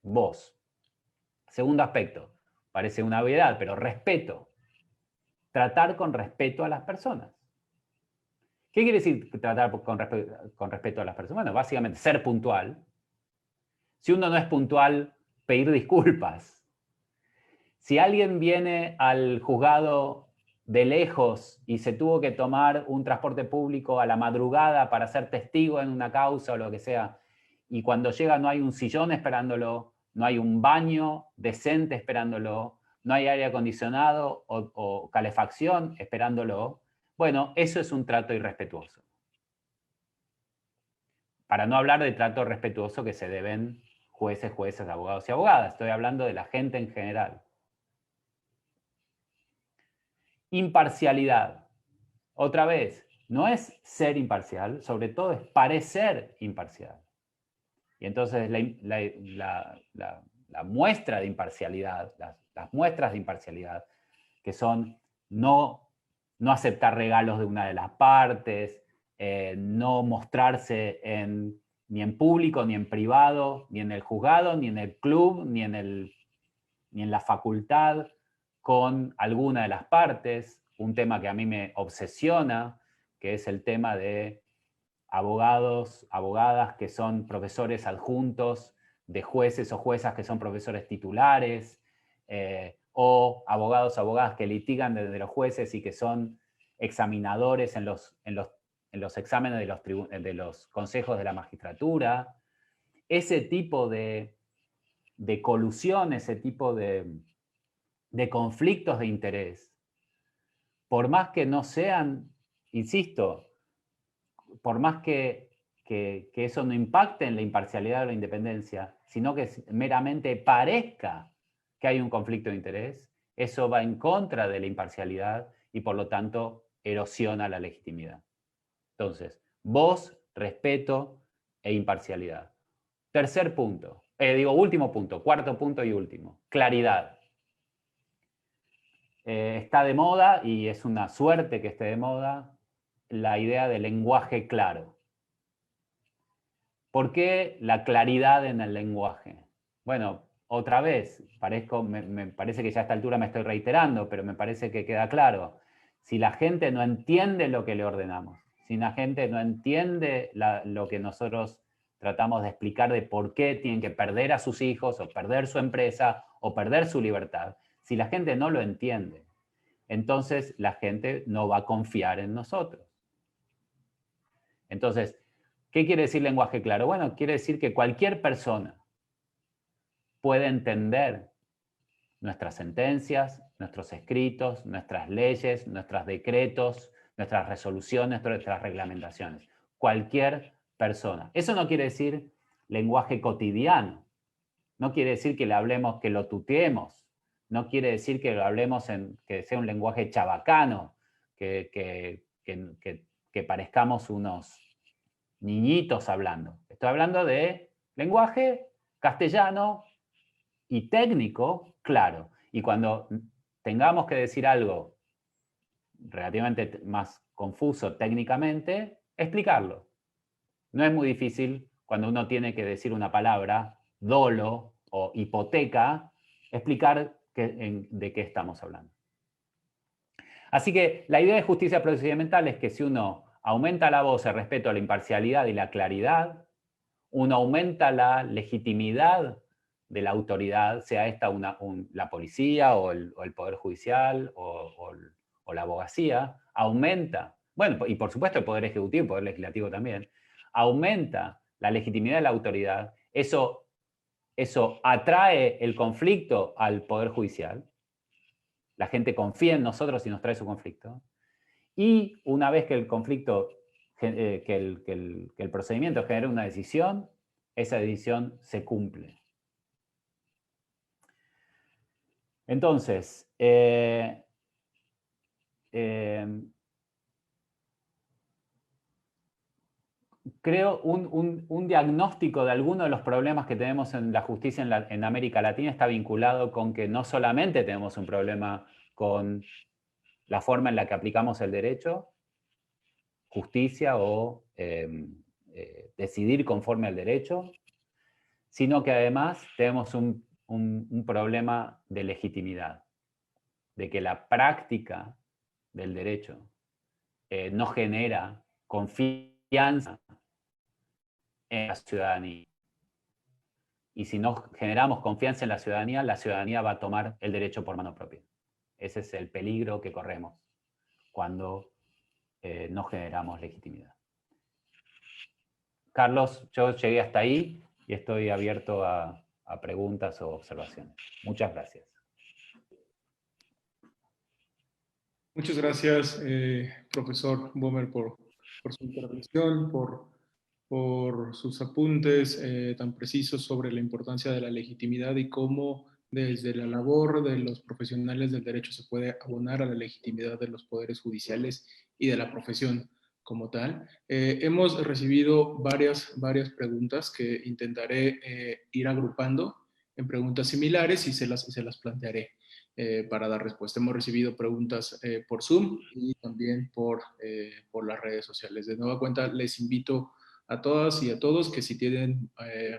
Voz. Segundo aspecto, parece una obviedad, pero respeto. Tratar con respeto a las personas. ¿Qué quiere decir tratar con respeto a las personas? Bueno, básicamente ser puntual. Si uno no es puntual, pedir disculpas. Si alguien viene al juzgado de lejos y se tuvo que tomar un transporte público a la madrugada para ser testigo en una causa o lo que sea, y cuando llega no hay un sillón esperándolo, no hay un baño decente esperándolo, no hay aire acondicionado o calefacción esperándolo, bueno, eso es un trato irrespetuoso. Para no hablar de trato respetuoso que se deben jueces, abogados y abogadas. Estoy hablando de la gente en general. Imparcialidad. Otra vez, no es ser imparcial, sobre todo es parecer imparcial. Y entonces la muestra de imparcialidad, las muestras de imparcialidad, que son no aceptar regalos de una de las partes, no mostrarse ni en público, ni en privado, ni en el juzgado, ni en el club, ni en la facultad, con alguna de las partes. Un tema que a mí me obsesiona, que es el tema de abogados, abogadas que son profesores adjuntos, de jueces o juezas que son profesores titulares, o abogados o abogadas que litigan desde los jueces y que son examinadores en los exámenes de los consejos de la magistratura. Ese tipo de colusión, ese tipo de conflictos de interés, por más que no sean, insisto, por más que eso no impacte en la imparcialidad o la independencia, sino que meramente parezca que hay un conflicto de interés, eso va en contra de la imparcialidad y por lo tanto erosiona la legitimidad. Entonces, voz, respeto e imparcialidad. Tercer punto, último punto, cuarto punto y último, claridad. Está de moda, y es una suerte que esté de moda, la idea del lenguaje claro. ¿Por qué la claridad en el lenguaje? Bueno, otra vez, me parece que ya a esta altura me estoy reiterando, pero me parece que queda claro. Si la gente no entiende lo que le ordenamos, si la gente no entiende lo que nosotros tratamos de explicar de por qué tienen que perder a sus hijos, o perder su empresa, o perder su libertad, si la gente no lo entiende, entonces la gente no va a confiar en nosotros. Entonces, ¿qué quiere decir lenguaje claro? Bueno, quiere decir que cualquier persona puede entender nuestras sentencias, nuestros escritos, nuestras leyes, nuestros decretos, nuestras resoluciones, nuestras reglamentaciones. Cualquier persona. Eso no quiere decir lenguaje cotidiano. No quiere decir que le hablemos, que lo tuteemos. No quiere decir que lo hablemos que sea un lenguaje chabacano, que parezcamos unos niñitos hablando. Estoy hablando de lenguaje castellano y técnico, claro. Y cuando tengamos que decir algo relativamente más confuso técnicamente, explicarlo. No es muy difícil cuando uno tiene que decir una palabra, dolo o hipoteca, explicar de qué estamos hablando. Así que la idea de justicia procedimental es que si uno aumenta la voz, el respeto a la imparcialidad y la claridad, uno aumenta la legitimidad de la autoridad, sea esta la policía o el Poder Judicial o la abogacía, aumenta, bueno, y por supuesto el Poder Ejecutivo, el Poder Legislativo también, aumenta la legitimidad de la autoridad, eso atrae el conflicto al Poder Judicial, la gente confía en nosotros y nos trae su conflicto, y una vez que el conflicto, que el procedimiento genera una decisión, esa decisión se cumple. Entonces, creo un diagnóstico de algunos de los problemas que tenemos en la justicia en América Latina está vinculado con que no solamente tenemos un problema con la forma en la que aplicamos el derecho, justicia o decidir conforme al derecho, sino que además tenemos un problema de legitimidad, de que la práctica del derecho no genera confianza en la ciudadanía. Y si no generamos confianza en la ciudadanía va a tomar el derecho por mano propia. Ese es el peligro que corremos cuando no generamos legitimidad. Carlos, yo llegué hasta ahí y estoy abierto a preguntas o observaciones. Muchas gracias. Muchas gracias, profesor Bomer, por su intervención, por sus apuntes tan precisos sobre la importancia de la legitimidad y cómo desde la labor de los profesionales del derecho se puede abonar a la legitimidad de los poderes judiciales y de la profesión como tal. Hemos recibido varias preguntas que intentaré ir agrupando en preguntas similares y se las plantearé para dar respuesta. Hemos recibido preguntas por Zoom y también por las redes sociales. De nueva cuenta, les invito a todas y a todos que si tienen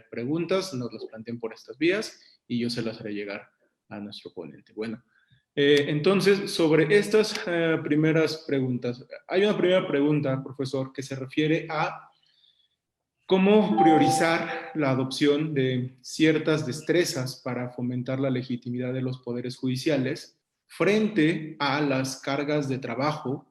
preguntas, nos las planteen por estas vías y yo se las haré llegar a nuestro ponente. Bueno, entonces, sobre estas primeras preguntas, hay una primera pregunta, profesor, que se refiere a cómo priorizar la adopción de ciertas destrezas para fomentar la legitimidad de los poderes judiciales frente a las cargas de trabajo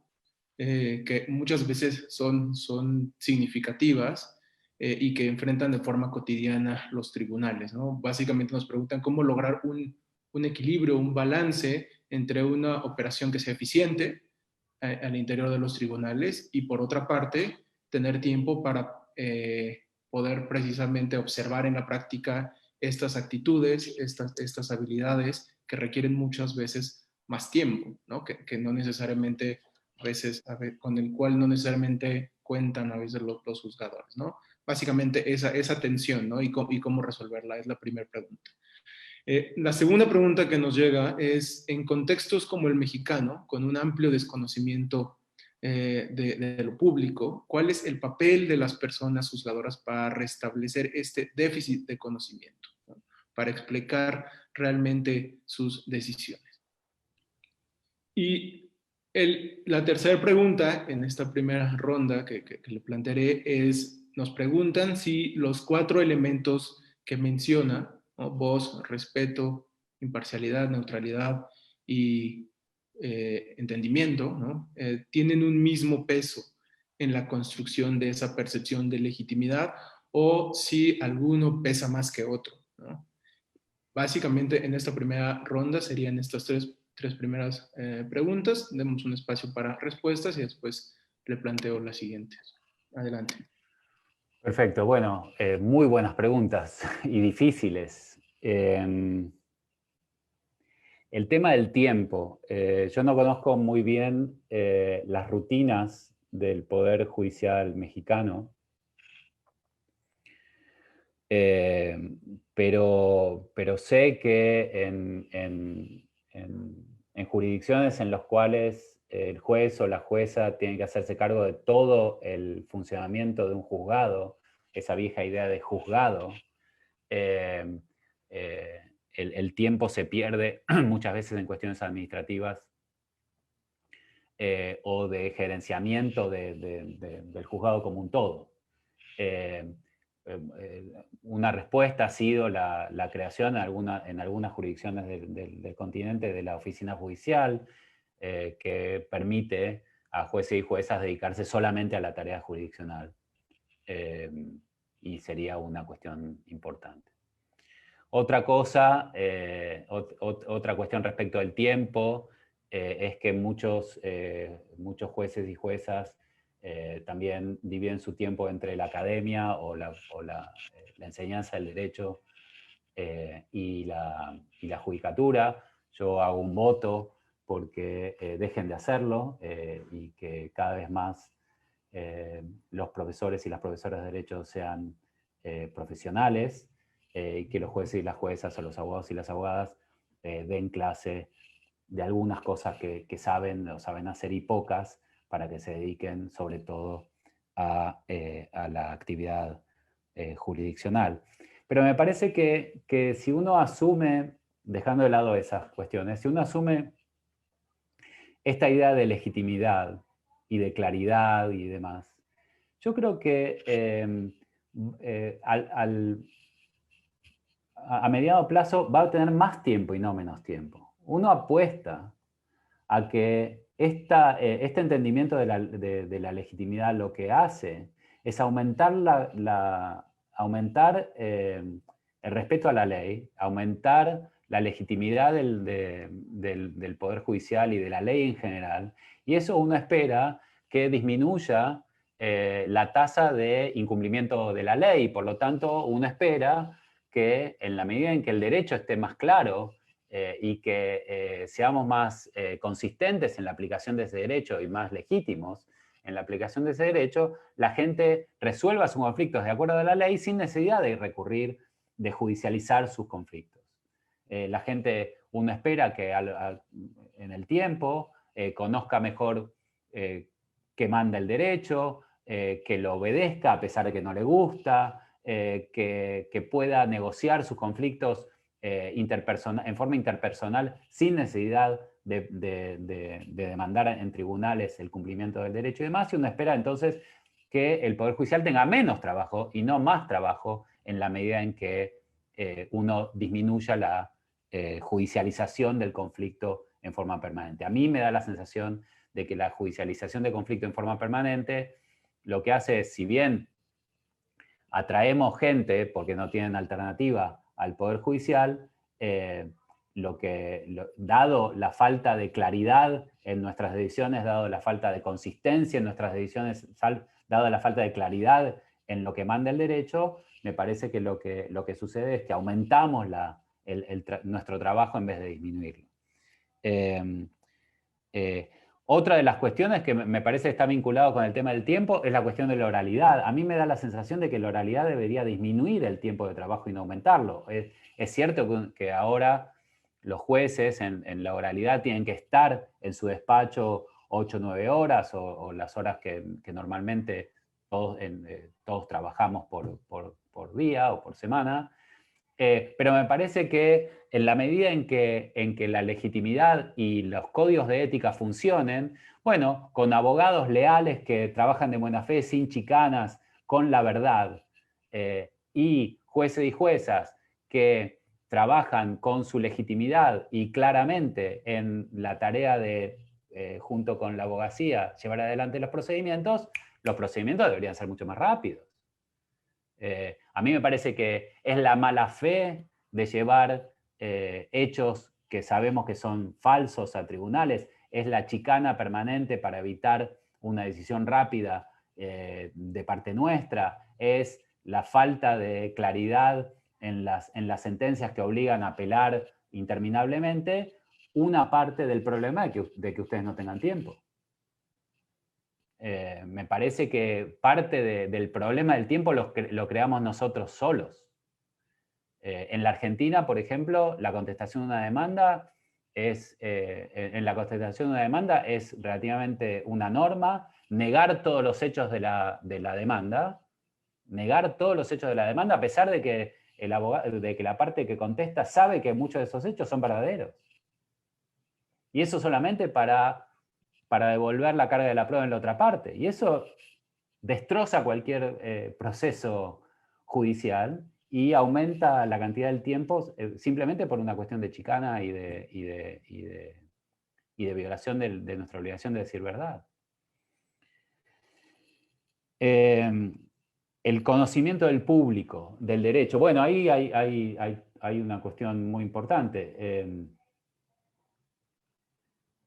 que muchas veces son significativas y que enfrentan de forma cotidiana los tribunales, ¿no? Básicamente nos preguntan cómo lograr un equilibrio, un balance entre una operación que sea eficiente al interior de los tribunales y por otra parte tener tiempo para poder precisamente observar en la práctica estas actitudes, estas habilidades que requieren muchas veces más tiempo, ¿no? Que no necesariamente a veces, con el cual no necesariamente cuentan a veces los juzgadores, ¿no? Básicamente esa tensión, ¿no? Y cómo resolverla es la primera pregunta. La segunda pregunta que nos llega es, en contextos como el mexicano, con un amplio desconocimiento de lo público, ¿cuál es el papel de las personas juzgadoras para restablecer este déficit de conocimiento, ¿no? Para explicar realmente sus decisiones? Y la tercera pregunta en esta primera ronda que le plantearé es, nos preguntan si los 4 elementos que menciona, ¿no? Voz, respeto, imparcialidad, neutralidad y entendimiento, ¿no? Tienen un mismo peso en la construcción de esa percepción de legitimidad o si alguno pesa más que otro, ¿no? Básicamente en esta primera ronda serían estas tres primeras preguntas. Demos un espacio para respuestas y después le planteo las siguientes. Adelante. Perfecto, bueno, muy buenas preguntas y difíciles. El tema del tiempo. Yo no conozco muy bien las rutinas del Poder Judicial mexicano, pero sé que en jurisdicciones en las cuales el juez o la jueza tiene que hacerse cargo de todo el funcionamiento de un juzgado, esa vieja idea de juzgado, eh, el tiempo se pierde muchas veces en cuestiones administrativas o de gerenciamiento del juzgado como un todo. Una respuesta ha sido la creación en algunas jurisdicciones del continente de la oficina judicial, que permite a jueces y juezas dedicarse solamente a la tarea jurisdiccional. Y sería una cuestión importante. Otra cosa, otra cuestión respecto del tiempo, es que muchos jueces y juezas también dividen su tiempo entre la academia o la enseñanza del derecho y la judicatura. Yo hago un voto porque dejen de hacerlo y que cada vez más los profesores y las profesoras de derecho sean profesionales, y que los jueces y las juezas o los abogados y las abogadas den clase de algunas cosas que saben o saben hacer y pocas, para que se dediquen sobre todo a la actividad jurisdiccional. Pero me parece que si uno asume, dejando de lado esas cuestiones, si uno asume esta idea de legitimidad y de claridad y demás, yo creo que a mediado plazo va a tener más tiempo y no menos tiempo. Uno apuesta a que este entendimiento de la legitimidad lo que hace es aumentar, aumentar el respeto a la ley, aumentar la legitimidad del Poder Judicial y de la ley en general, y eso uno espera que disminuya la tasa de incumplimiento de la ley. Por lo tanto, uno espera que en la medida en que el derecho esté más claro y que seamos más consistentes en la aplicación de ese derecho y más legítimos en la aplicación de ese derecho, la gente resuelva sus conflictos de acuerdo a la ley sin necesidad de recurrir, de judicializar sus conflictos. La gente, uno espera que en el tiempo conozca mejor qué manda el derecho, que lo obedezca a pesar de que no le gusta, que pueda negociar sus conflictos en forma interpersonal sin necesidad de demandar en tribunales el cumplimiento del derecho y demás, y uno espera entonces que el Poder Judicial tenga menos trabajo y no más trabajo en la medida en que uno disminuya la judicialización del conflicto en forma permanente. A mí me da la sensación de que la judicialización de conflicto en forma permanente lo que hace es, si bien atraemos gente porque no tienen alternativa al Poder Judicial, dado la falta de claridad en nuestras decisiones, dado la falta de consistencia en nuestras decisiones, dado la falta de claridad en lo que manda el derecho, me parece que lo que sucede es que aumentamos nuestro trabajo en vez de disminuirlo. Otra de las cuestiones que me parece que está vinculado con el tema del tiempo es la cuestión de la oralidad. A mí me da la sensación de que la oralidad debería disminuir el tiempo de trabajo y no aumentarlo. Es cierto que ahora los jueces en la oralidad tienen que estar en su despacho 8 o 9 horas o las horas que normalmente todos trabajamos por día o por semana. Pero me parece que en la medida en que la legitimidad y los códigos de ética funcionen, bueno, con abogados leales que trabajan de buena fe, sin chicanas, con la verdad, y jueces y juezas que trabajan con su legitimidad y claramente en la tarea de, junto con la abogacía, llevar adelante los procedimientos deberían ser mucho más rápidos. A mí me parece que es la mala fe de llevar hechos que sabemos que son falsos a tribunales, es la chicana permanente para evitar una decisión rápida de parte nuestra, es la falta de claridad en las sentencias que obligan a apelar interminablemente, una parte del problema de que ustedes no tengan tiempo. Me parece que parte del problema del tiempo lo creamos nosotros solos. En la Argentina, por ejemplo, la contestación de una demanda en la contestación de una demanda es relativamente una norma, negar todos los hechos de la demanda, negar todos los hechos de la demanda, a pesar de que de que la parte que contesta sabe que muchos de esos hechos son verdaderos. Y eso solamente para devolver la carga de la prueba en la otra parte. Y eso destroza cualquier proceso judicial y aumenta la cantidad del tiempo simplemente por una cuestión de chicana y de violación de nuestra obligación de decir verdad. El conocimiento del público, del derecho. Bueno, ahí hay una cuestión muy importante.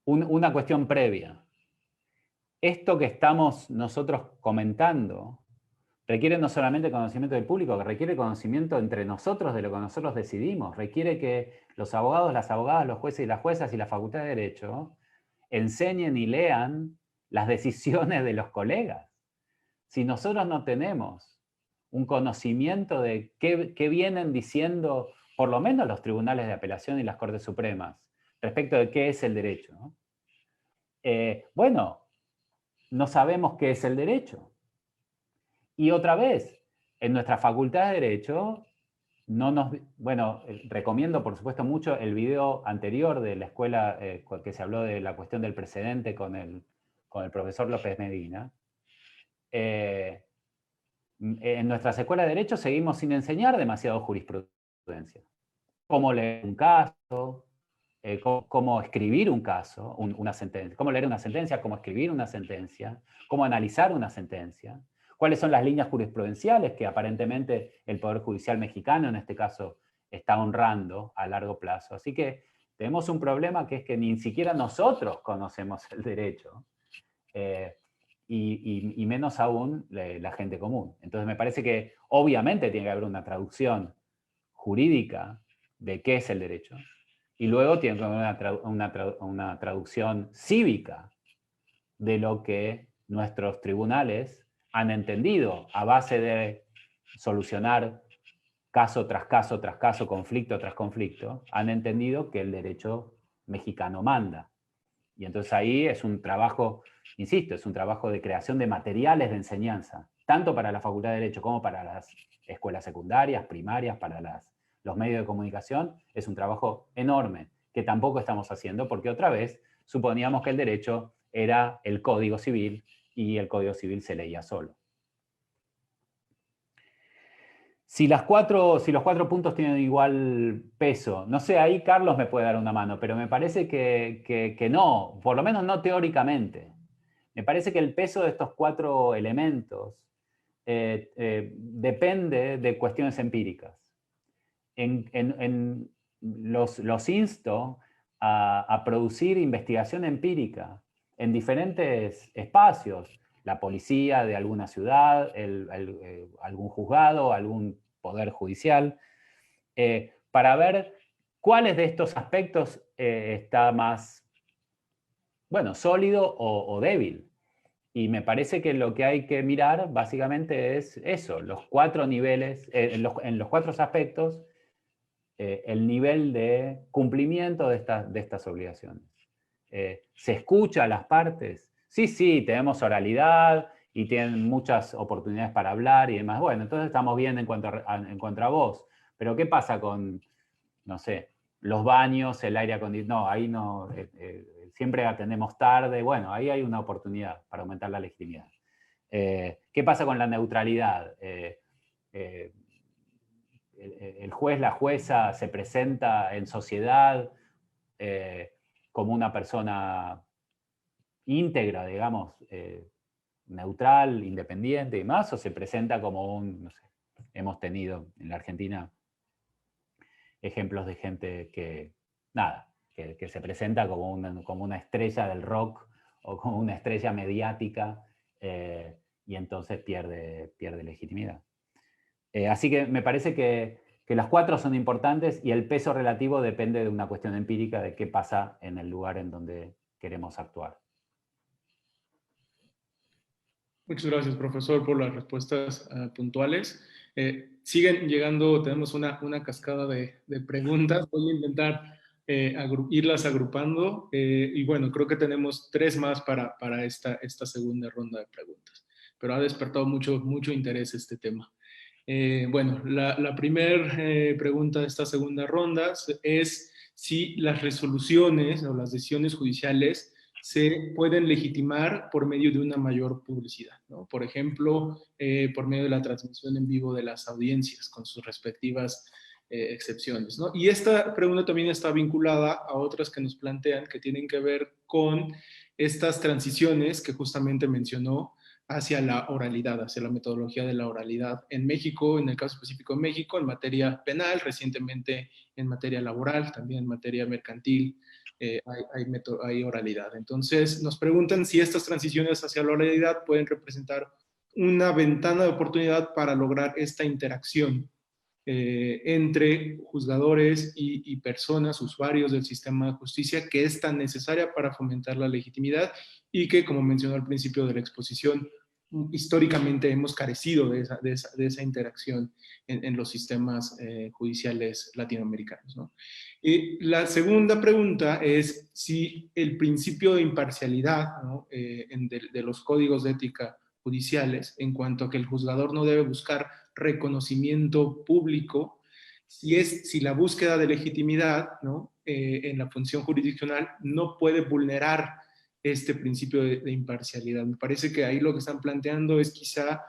Una cuestión previa. Esto que estamos nosotros comentando requiere no solamente conocimiento del público, que requiere conocimiento entre nosotros de lo que nosotros decidimos. Requiere que los abogados, las abogadas, los jueces y las juezas y la Facultad de Derecho enseñen y lean las decisiones de los colegas. Si nosotros no tenemos un conocimiento de qué vienen diciendo, por lo menos los tribunales de apelación y las Cortes Supremas, respecto de qué es el derecho, ¿no? Bueno, no sabemos qué es el derecho. Y otra vez, en nuestra Facultad de Derecho, bueno, recomiendo por supuesto mucho el video anterior de la escuela que se habló de la cuestión del precedente con el profesor López Medina. En nuestras escuelas de Derecho seguimos sin enseñar demasiado jurisprudencia. Cómo leer un caso, cómo escribir un caso, una sentencia, cómo leer una sentencia, cómo escribir una sentencia, cómo analizar una sentencia, cuáles son las líneas jurisprudenciales que aparentemente el Poder Judicial mexicano, en este caso, está honrando a largo plazo. Así que tenemos un problema que es que ni siquiera nosotros conocemos el derecho, y menos aún la gente común. Entonces me parece que obviamente tiene que haber una traducción jurídica de qué es el derecho, y luego tiene que haber una traducción cívica de lo que nuestros tribunales han entendido a base de solucionar caso tras caso tras caso, conflicto tras conflicto, han entendido que el derecho mexicano manda. Y entonces ahí es un trabajo, insisto, es un trabajo de creación de materiales de enseñanza, tanto para la Facultad de Derecho como para las escuelas secundarias, primarias, para los medios de comunicación. Es un trabajo enorme que tampoco estamos haciendo porque otra vez suponíamos que el derecho era el Código Civil y el Código Civil se leía solo. Si los cuatro puntos tienen igual peso, no sé, ahí Carlos me puede dar una mano, pero me parece que no, por lo menos no teóricamente. Me parece que el peso de estos 4 elementos depende de cuestiones empíricas. Los insto a producir investigación empírica en diferentes espacios, la policía de alguna ciudad, algún juzgado, algún poder judicial, para ver cuáles de estos aspectos está más, bueno, sólido o débil. Y me parece que lo que hay que mirar básicamente es eso, los 4 niveles, en los 4 aspectos, el nivel de cumplimiento de estas obligaciones. ¿Se escucha a las partes? Sí, tenemos oralidad y tienen muchas oportunidades para hablar y demás. Bueno, entonces estamos bien en cuanto a voz. Pero ¿qué pasa con, no sé, los baños, el aire acondicionado? No, ahí no, siempre atendemos tarde. Bueno, ahí hay una oportunidad para aumentar la legitimidad. ¿Qué pasa con la neutralidad? El juez, la jueza se presenta en sociedad como una persona íntegra, digamos, neutral, independiente y más, o se presenta como no sé, hemos tenido en la Argentina ejemplos de gente que se presenta como una estrella del rock o como una estrella mediática y entonces pierde legitimidad. Así que me parece que las 4 son importantes y el peso relativo depende de una cuestión empírica de qué pasa en el lugar en donde queremos actuar. Muchas gracias, profesor, por las respuestas puntuales. Siguen llegando, tenemos una cascada de preguntas. Voy a intentar irlas agrupando. Y bueno, creo que tenemos 3 más para esta segunda ronda de preguntas. Pero ha despertado mucho interés este tema. Bueno, la primera pregunta de esta segunda ronda es si las resoluciones o las decisiones judiciales se pueden legitimar por medio de una mayor publicidad, ¿no? Por ejemplo, por medio de la transmisión en vivo de las audiencias con sus respectivas excepciones, ¿no? Y esta pregunta también está vinculada a otras que nos plantean que tienen que ver con estas transiciones que justamente mencionó hacia la oralidad, hacia la metodología de la oralidad en México, en el caso específico de México, en materia penal, recientemente en materia laboral, también en materia mercantil, hay oralidad. Entonces, nos preguntan si estas transiciones hacia la oralidad pueden representar una ventana de oportunidad para lograr esta interacción entre juzgadores y personas, usuarios del sistema de justicia, que es tan necesaria para fomentar la legitimidad y que, como mencionó al principio de la exposición, históricamente hemos carecido de esa interacción en los sistemas judiciales latinoamericanos, ¿no? Y la segunda pregunta es si el principio de imparcialidad, ¿no? De los códigos de ética judiciales, en cuanto a que el juzgador no debe buscar reconocimiento público, si la búsqueda de legitimidad, ¿no? En la función jurisdiccional no puede vulnerar este principio de imparcialidad. Me parece que ahí lo que están planteando es quizá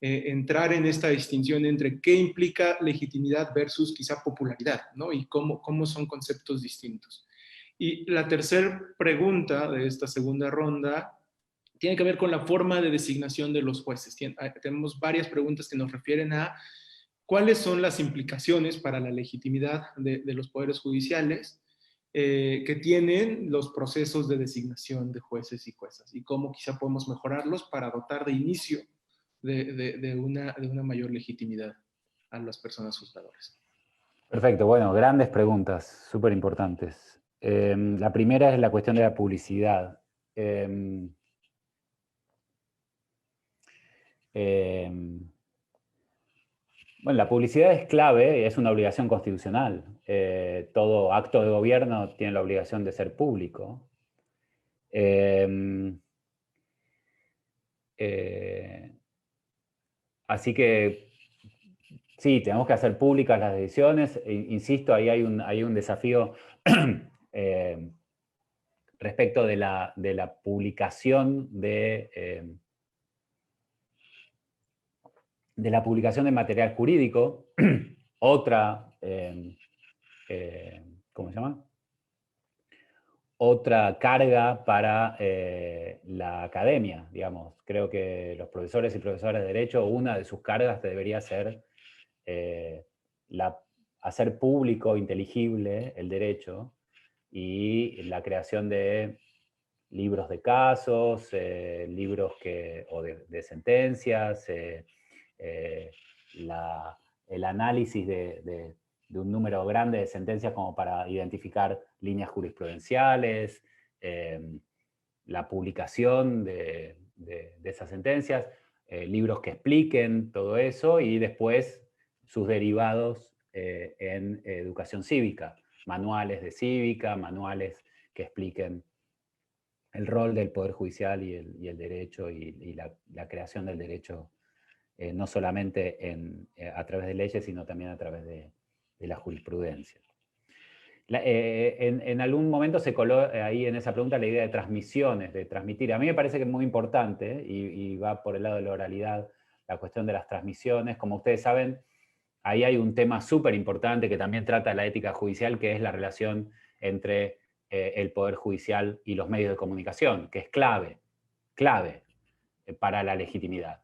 entrar en esta distinción entre qué implica legitimidad versus quizá popularidad, ¿no? Y cómo son conceptos distintos. Y la tercera pregunta de esta segunda ronda tiene que ver con la forma de designación de los jueces. Tenemos varias preguntas que nos refieren a cuáles son las implicaciones para la legitimidad de los poderes judiciales que tienen los procesos de designación de jueces y juezas y cómo quizá podemos mejorarlos para dotar de inicio de una mayor legitimidad a las personas juzgadoras. Perfecto, bueno, grandes preguntas, súper importantes. La primera es la cuestión de la publicidad. Bueno, la publicidad es clave y es una obligación constitucional. Todo acto de gobierno tiene la obligación de ser público. Así que sí, tenemos que hacer públicas las decisiones. Insisto, ahí hay un desafío respecto de la publicación de la publicación de material jurídico. Otra, ¿cómo se llama? Otra carga para la academia, digamos. Creo que los profesores y profesoras de Derecho, una de sus cargas debería ser hacer público, inteligible el derecho y la creación de libros de casos, libros de sentencias, el análisis de un número grande de sentencias como para identificar líneas jurisprudenciales, la publicación de esas sentencias, libros que expliquen todo eso y después sus derivados en educación cívica, manuales de cívica, manuales que expliquen el rol del Poder Judicial y el derecho y la creación del derecho, no solamente a través de leyes, sino también a través de la jurisprudencia. En algún momento se coló ahí en esa pregunta la idea de transmisiones, de transmitir. A mí me parece que es muy importante y va por el lado de la oralidad, la cuestión de las transmisiones. Como ustedes saben, ahí hay un tema súper importante que también trata la ética judicial, que es la relación entre el Poder Judicial y los medios de comunicación, que es clave para la legitimidad.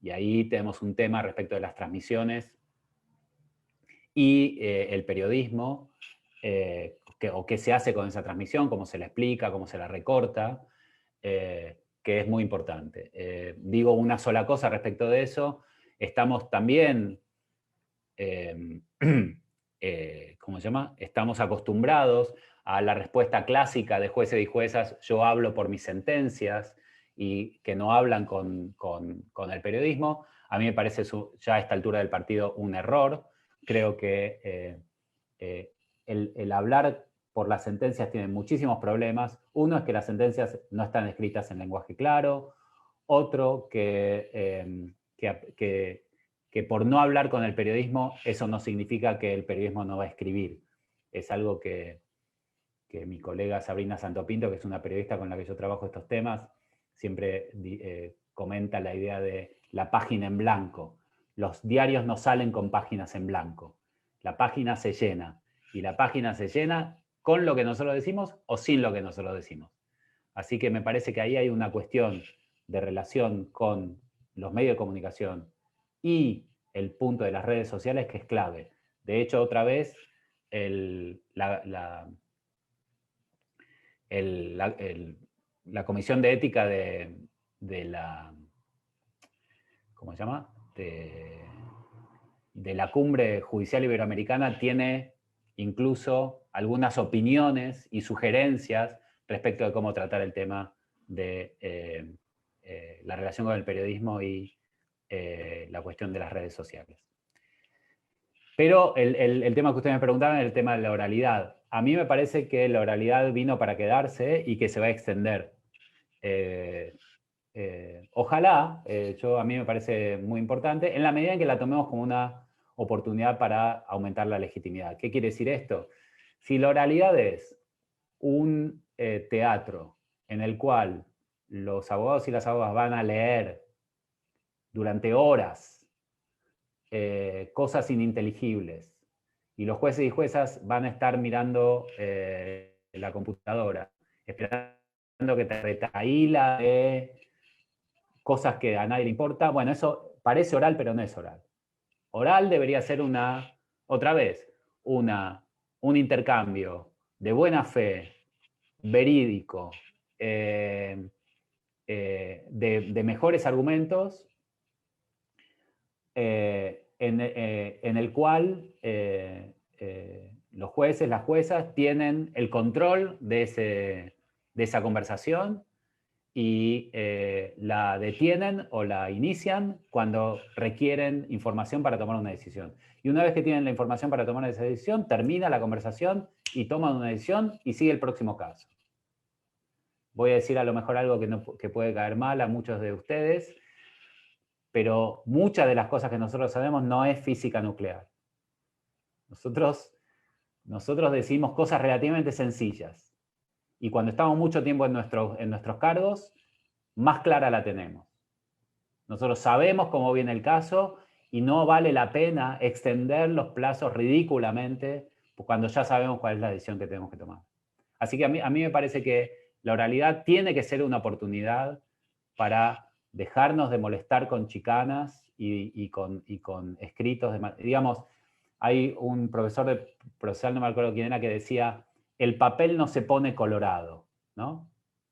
Y ahí tenemos un tema respecto de las transmisiones y el periodismo, o qué se hace con esa transmisión, cómo se la explica, cómo se la recorta, que es muy importante. Digo una sola cosa respecto de eso, estamos también, ¿cómo se llama? Estamos acostumbrados a la respuesta clásica de jueces y juezas, yo hablo por mis sentencias, y que no hablan con el periodismo. A mí me parece ya a esta altura del partido un error. Creo que el hablar por las sentencias tiene muchísimos problemas. Uno es que las sentencias no están escritas en lenguaje claro. Otro, que por no hablar con el periodismo, eso no significa que el periodismo no va a escribir. Es algo que mi colega Sabrina Santopinto, que es una periodista con la que yo trabajo estos temas, siempre comenta la idea de la página en blanco. Los diarios no salen con páginas en blanco. La página se llena. Y la página se llena con lo que nosotros decimos o sin lo que nosotros decimos. Así que me parece que ahí hay una cuestión de relación con los medios de comunicación y el punto de las redes sociales que es clave. De hecho, otra vez, la Comisión de Ética de la, ¿cómo se llama? De la Cumbre Judicial Iberoamericana tiene incluso algunas opiniones y sugerencias respecto de cómo tratar el tema de la relación con el periodismo y la cuestión de las redes sociales. Pero el tema que ustedes me preguntaban es el tema de la oralidad. A mí me parece que la oralidad vino para quedarse y que se va a extender. Ojalá, a mí me parece muy importante, en la medida en que la tomemos como una oportunidad para aumentar la legitimidad. ¿Qué quiere decir esto? Si la oralidad es un teatro en el cual los abogados y las abogadas van a leer durante horas cosas ininteligibles y los jueces y juezas van a estar mirando la computadora, esperando que te retaíla de cosas que a nadie le importa, bueno, eso parece oral, pero no es oral. Oral debería ser otra vez, un intercambio de buena fe, verídico, de mejores argumentos, en el cual los jueces, las juezas tienen el control de esa conversación y la detienen o la inician cuando requieren información para tomar una decisión. Y una vez que tienen la información para tomar esa decisión, termina la conversación y toman una decisión y sigue el próximo caso. Voy a decir a lo mejor algo que puede caer mal a muchos de ustedes, pero muchas de las cosas que nosotros sabemos no es física nuclear. Nosotros decimos cosas relativamente sencillas. Y cuando estamos mucho tiempo en nuestros cargos, más clara la tenemos. Nosotros sabemos cómo viene el caso y no vale la pena extender los plazos ridículamente cuando ya sabemos cuál es la decisión que tenemos que tomar. Así que a mí me parece que la oralidad tiene que ser una oportunidad para dejarnos de molestar con chicanas y con escritos. Digamos, hay un profesor procesal, no me acuerdo quién era, que decía, el papel no se pone colorado, ¿no?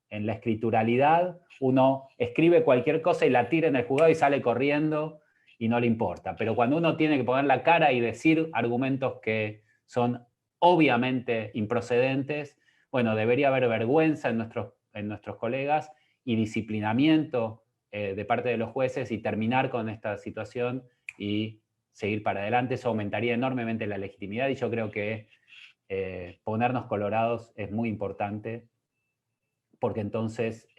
En la escrituralidad uno escribe cualquier cosa y la tira en el juzgado y sale corriendo y no le importa. Pero cuando uno tiene que poner la cara y decir argumentos que son obviamente improcedentes, bueno, debería haber vergüenza en nuestros colegas y disciplinamiento de parte de los jueces y terminar con esta situación y seguir para adelante. Eso aumentaría enormemente la legitimidad y yo creo que ponernos colorados es muy importante porque entonces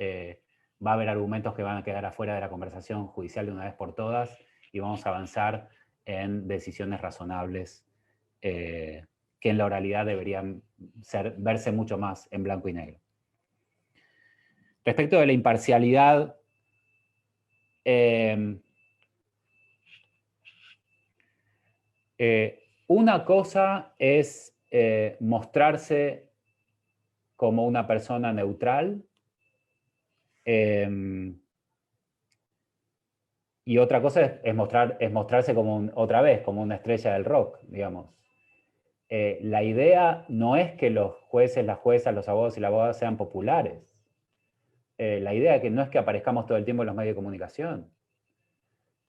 va a haber argumentos que van a quedar afuera de la conversación judicial de una vez por todas y vamos a avanzar en decisiones razonables que en la oralidad deberían verse mucho más en blanco y negro. Respecto de la imparcialidad, una cosa es mostrarse como una persona neutral y otra cosa es mostrarse como otra vez, como una estrella del rock, digamos. La idea no es que los jueces, las juezas, los abogados y las abogadas sean populares. La idea no es que aparezcamos todo el tiempo en los medios de comunicación.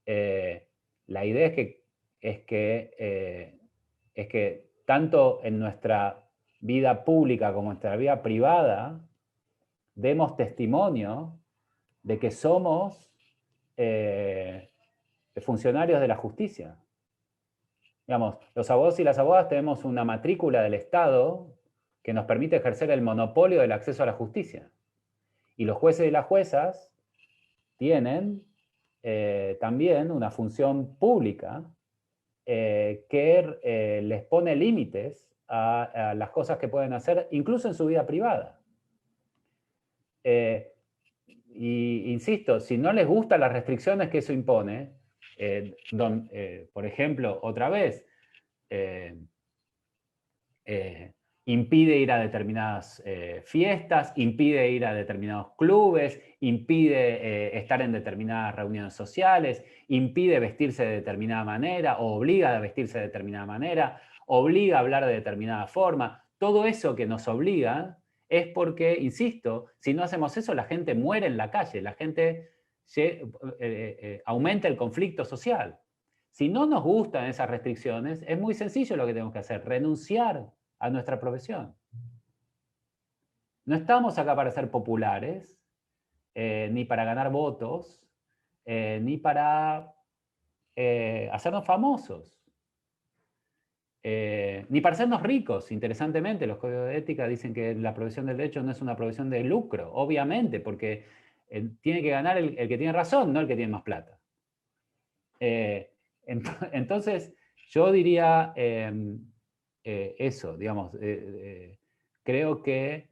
La idea es que tanto en nuestra vida pública como en nuestra vida privada demos testimonio de que somos funcionarios de la justicia. Digamos, los abogados y las abogadas tenemos una matrícula del Estado que nos permite ejercer el monopolio del acceso a la justicia. Y los jueces y las juezas tienen también una función pública que les pone límites a las cosas que pueden hacer, incluso en su vida privada. Y insisto, si no les gustan las restricciones que eso impone, por ejemplo, otra vez, impide ir a determinadas fiestas, impide ir a determinados clubes, impide estar en determinadas reuniones sociales, impide vestirse de determinada manera, o obliga a vestirse de determinada manera, obliga a hablar de determinada forma. Todo eso que nos obliga es porque, insisto, si no hacemos eso, la gente muere en la calle, la gente aumenta el conflicto social. Si no nos gustan esas restricciones, es muy sencillo lo que tenemos que hacer, renunciar a nuestra profesión. No estamos acá para ser populares, ni para ganar votos, ni para hacernos famosos, ni para hacernos ricos. Interesantemente, los códigos de ética dicen que la profesión del derecho no es una profesión de lucro, obviamente, porque tiene que ganar el que tiene razón, no el que tiene más plata. Entonces, yo diría eso, digamos, creo que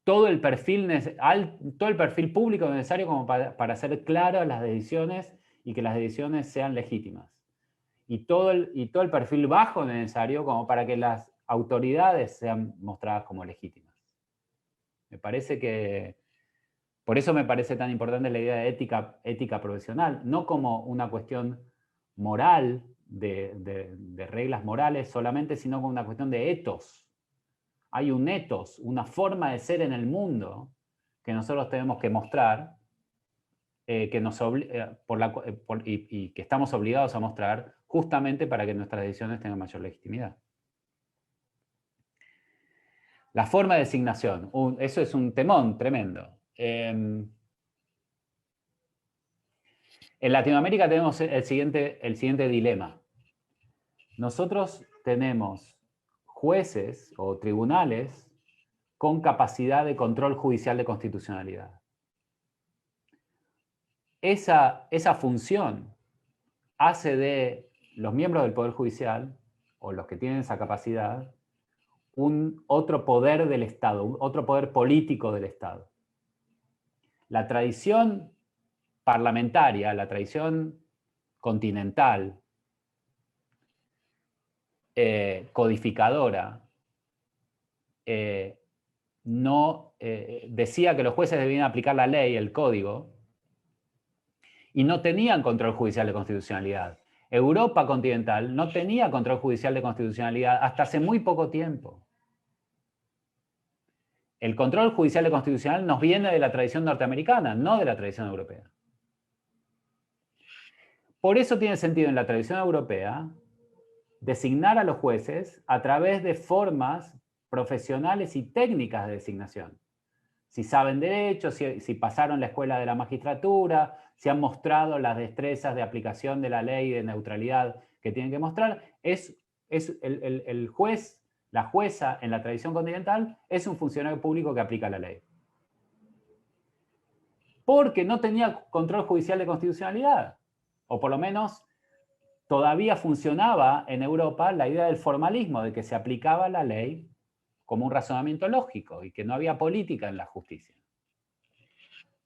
todo el perfil público necesario como para hacer claras las decisiones y que las decisiones sean legítimas. Y todo el perfil bajo necesario como para que las autoridades sean mostradas como legítimas. Me parece que por eso me parece tan importante la idea de ética profesional, no como una cuestión moral, de reglas morales solamente, sino como una cuestión de etos. Hay un etos, una forma de ser en el mundo que nosotros tenemos que mostrar, y que estamos obligados a mostrar justamente para que nuestras decisiones tengan mayor legitimidad. La forma de designación, eso es un temón tremendo. En Latinoamérica tenemos el siguiente dilema. Nosotros tenemos jueces o tribunales con capacidad de control judicial de constitucionalidad. Esa función hace de los miembros del Poder Judicial, o los que tienen esa capacidad, otro poder del Estado, otro poder político del Estado. La tradición parlamentaria, la tradición continental, codificadora, decía que los jueces debían aplicar la ley, el código, y no tenían control judicial de constitucionalidad. Europa continental no tenía control judicial de constitucionalidad hasta hace muy poco tiempo. El control judicial de constitucional nos viene de la tradición norteamericana, no de la tradición europea. Por eso tiene sentido en la tradición europea designar a los jueces a través de formas profesionales y técnicas de designación. Si saben derecho, si pasaron la escuela de la magistratura, si han mostrado las destrezas de aplicación de la ley de neutralidad que tienen que mostrar, el juez, la jueza en la tradición continental, es un funcionario público que aplica la ley. Porque no tenía control judicial de constitucionalidad, o por lo menos todavía funcionaba en Europa la idea del formalismo, de que se aplicaba la ley como un razonamiento lógico y que no había política en la justicia.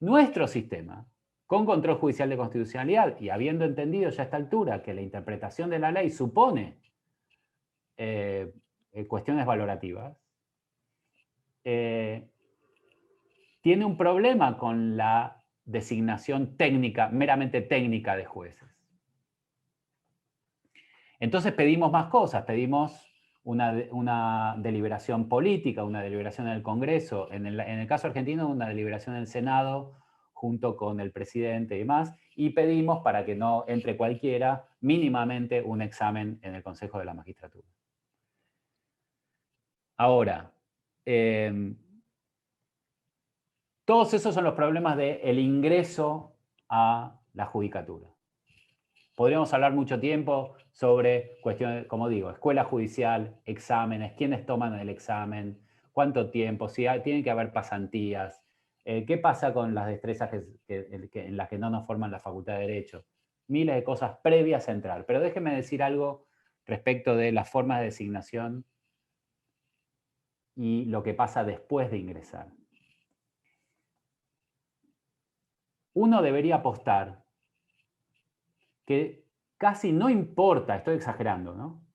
Nuestro sistema, con control judicial de constitucionalidad y habiendo entendido ya a esta altura que la interpretación de la ley supone cuestiones valorativas, tiene un problema con la designación técnica, meramente técnica de jueces. Entonces pedimos más cosas, pedimos una deliberación política, una deliberación en el Congreso, en el caso argentino una deliberación en el Senado junto con el presidente y demás, y pedimos para que no entre cualquiera mínimamente un examen en el Consejo de la Magistratura. Ahora, todos esos son los problemas del ingreso a la judicatura. Podríamos hablar mucho tiempo sobre cuestiones, como digo, escuela judicial, exámenes, quiénes toman el examen, cuánto tiempo, si tienen que haber pasantías, qué pasa con las destrezas en las que no nos forman la Facultad de Derecho. Miles de cosas previas a entrar. Pero déjeme decir algo respecto de las formas de designación y lo que pasa después de ingresar. Uno debería apostar que casi no importa, estoy exagerando, ¿no?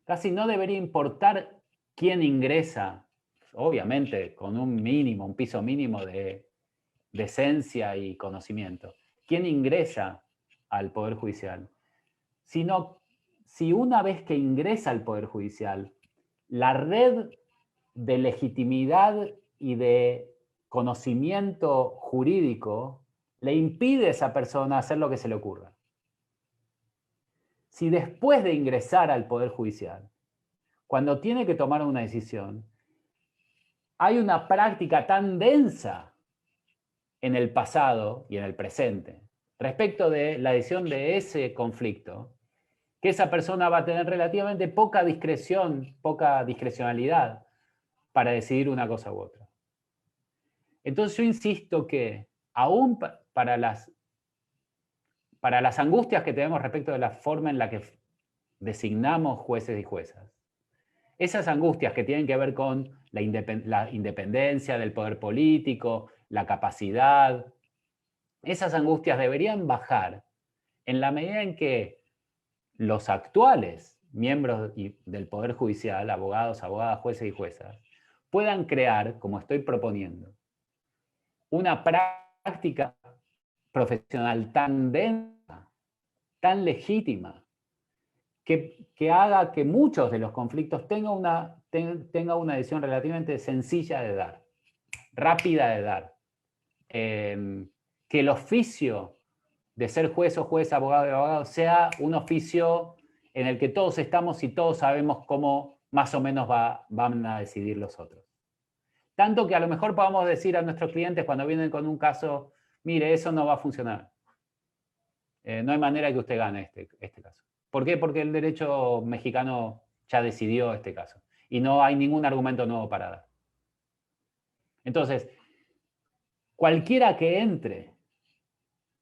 Casi no debería importar quién ingresa, obviamente con un mínimo, un piso mínimo de decencia y conocimiento, quién ingresa al Poder Judicial, sino si una vez que ingresa al Poder Judicial, la red de legitimidad y de conocimiento jurídico le impide a esa persona hacer lo que se le ocurra. Si después de ingresar al Poder Judicial, cuando tiene que tomar una decisión, hay una práctica tan densa en el pasado y en el presente respecto de la decisión de ese conflicto, que esa persona va a tener relativamente poca discreción, poca discrecionalidad para decidir una cosa u otra. Entonces yo insisto que aún para las angustias que tenemos respecto de la forma en la que designamos jueces y juezas, esas angustias que tienen que ver con la independencia del poder político, la capacidad, esas angustias deberían bajar en la medida en que los actuales miembros del Poder Judicial, abogados, abogadas, jueces y juezas, puedan crear, como estoy proponiendo, una práctica profesional tan densa, tan legítima, que haga que muchos de los conflictos tengan una decisión relativamente sencilla de dar, rápida de dar. Que el oficio de ser juez o juez, abogado y abogado, sea un oficio en el que todos estamos y todos sabemos cómo más o menos van a decidir los otros. Tanto que a lo mejor podamos decir a nuestros clientes cuando vienen con un caso, mire, eso no va a funcionar. No hay manera que usted gane este caso. ¿Por qué? Porque el derecho mexicano ya decidió este caso y no hay ningún argumento nuevo para dar. Entonces, cualquiera que entre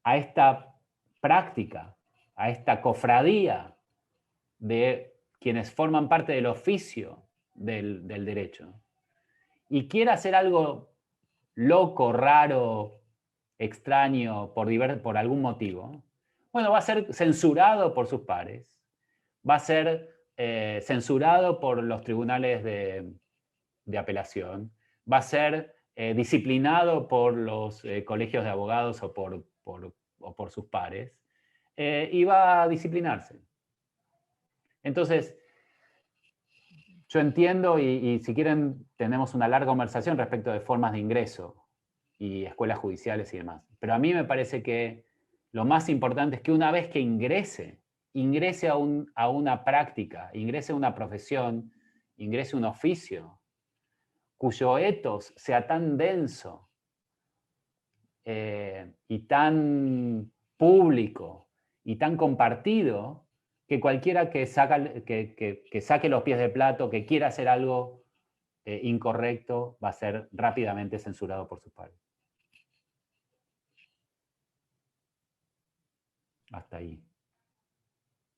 a esta práctica, a esta cofradía de quienes forman parte del oficio del derecho y quiera hacer algo loco, raro, extraño, por algún motivo, bueno, va a ser censurado por sus pares, va a ser censurado por los tribunales de apelación, va a ser disciplinado por los colegios de abogados o por sus pares, y va a disciplinarse. Entonces, yo entiendo, y si quieren tenemos una larga conversación respecto de formas de ingreso y escuelas judiciales y demás, pero a mí me parece que lo más importante es que una vez que ingrese a una práctica, ingrese a una profesión, ingrese a un oficio, cuyo ethos sea tan denso y tan público y tan compartido, que cualquiera que saque los pies del plato, que quiera hacer algo incorrecto, va a ser rápidamente censurado por sus pares. Hasta ahí.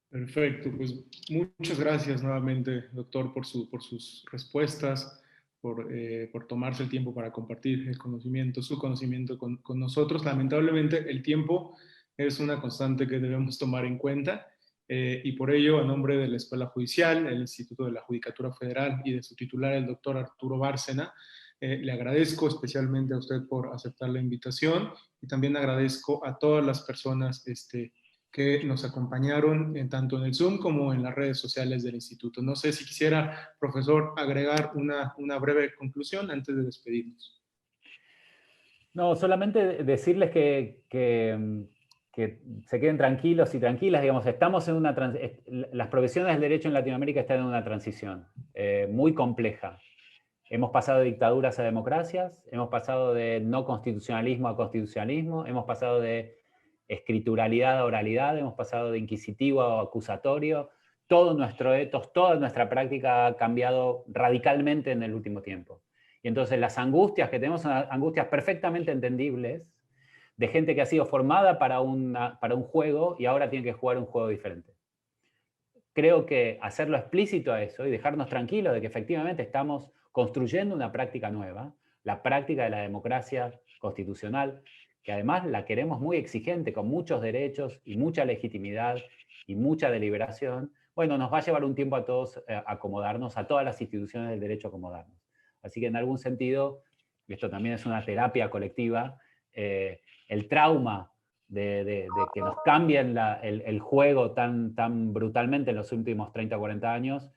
Perfecto, pues muchas gracias nuevamente, doctor, por sus respuestas, por tomarse el tiempo para compartir su conocimiento con nosotros. Lamentablemente el tiempo es una constante que debemos tomar en cuenta y por ello, a nombre de la Escuela Judicial, el Instituto de la Judicatura Federal y de su titular, el doctor Arturo Bárcena, le agradezco especialmente a usted por aceptar la invitación y también agradezco a todas las personas que nos acompañaron tanto en el Zoom como en las redes sociales del instituto. No sé si quisiera, profesor, agregar una breve conclusión antes de despedirnos. No, solamente decirles que se queden tranquilos y tranquilas, digamos, estamos en las profesiones del derecho en Latinoamérica están en una transición muy compleja. Hemos pasado de dictaduras a democracias, hemos pasado de no constitucionalismo a constitucionalismo, hemos pasado de escrituralidad a oralidad, hemos pasado de inquisitivo a acusatorio. Todo nuestro ethos, toda nuestra práctica ha cambiado radicalmente en el último tiempo. Y entonces las angustias que tenemos son angustias perfectamente entendibles de gente que ha sido formada para un juego y ahora tiene que jugar un juego diferente. Creo que hacerlo explícito a eso y dejarnos tranquilos de que efectivamente estamos construyendo una práctica nueva, la práctica de la democracia constitucional, que además la queremos muy exigente, con muchos derechos y mucha legitimidad y mucha deliberación, bueno, nos va a llevar un tiempo a todos acomodarnos, a todas las instituciones del derecho a acomodarnos. Así que en algún sentido, esto también es una terapia colectiva, el trauma de que nos cambien el juego tan brutalmente en los últimos 30 o 40 años,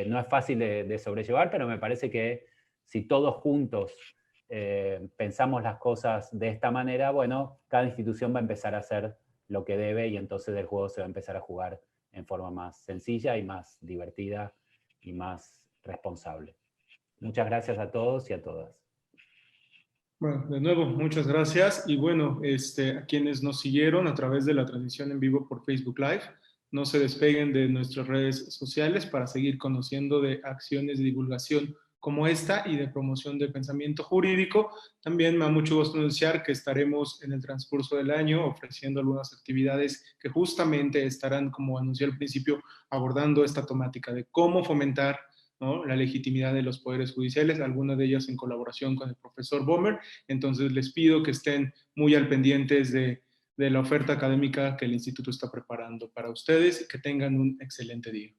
no es fácil de sobrellevar, pero me parece que si todos juntos pensamos las cosas de esta manera, bueno, cada institución va a empezar a hacer lo que debe y entonces el juego se va a empezar a jugar en forma más sencilla y más divertida y más responsable. Muchas gracias a todos y a todas. Bueno, de nuevo, muchas gracias. Y bueno, a quienes nos siguieron a través de la transmisión en vivo por Facebook Live, no se despeguen de nuestras redes sociales para seguir conociendo de acciones de divulgación como esta y de promoción del pensamiento jurídico. También me da mucho gusto anunciar que estaremos en el transcurso del año ofreciendo algunas actividades que justamente estarán, como anuncié al principio, abordando esta temática de cómo fomentar, ¿no?, la legitimidad de los poderes judiciales, algunas de ellas en colaboración con el profesor Bomer. Entonces les pido que estén muy al pendientes de la oferta académica que el instituto está preparando para ustedes y que tengan un excelente día.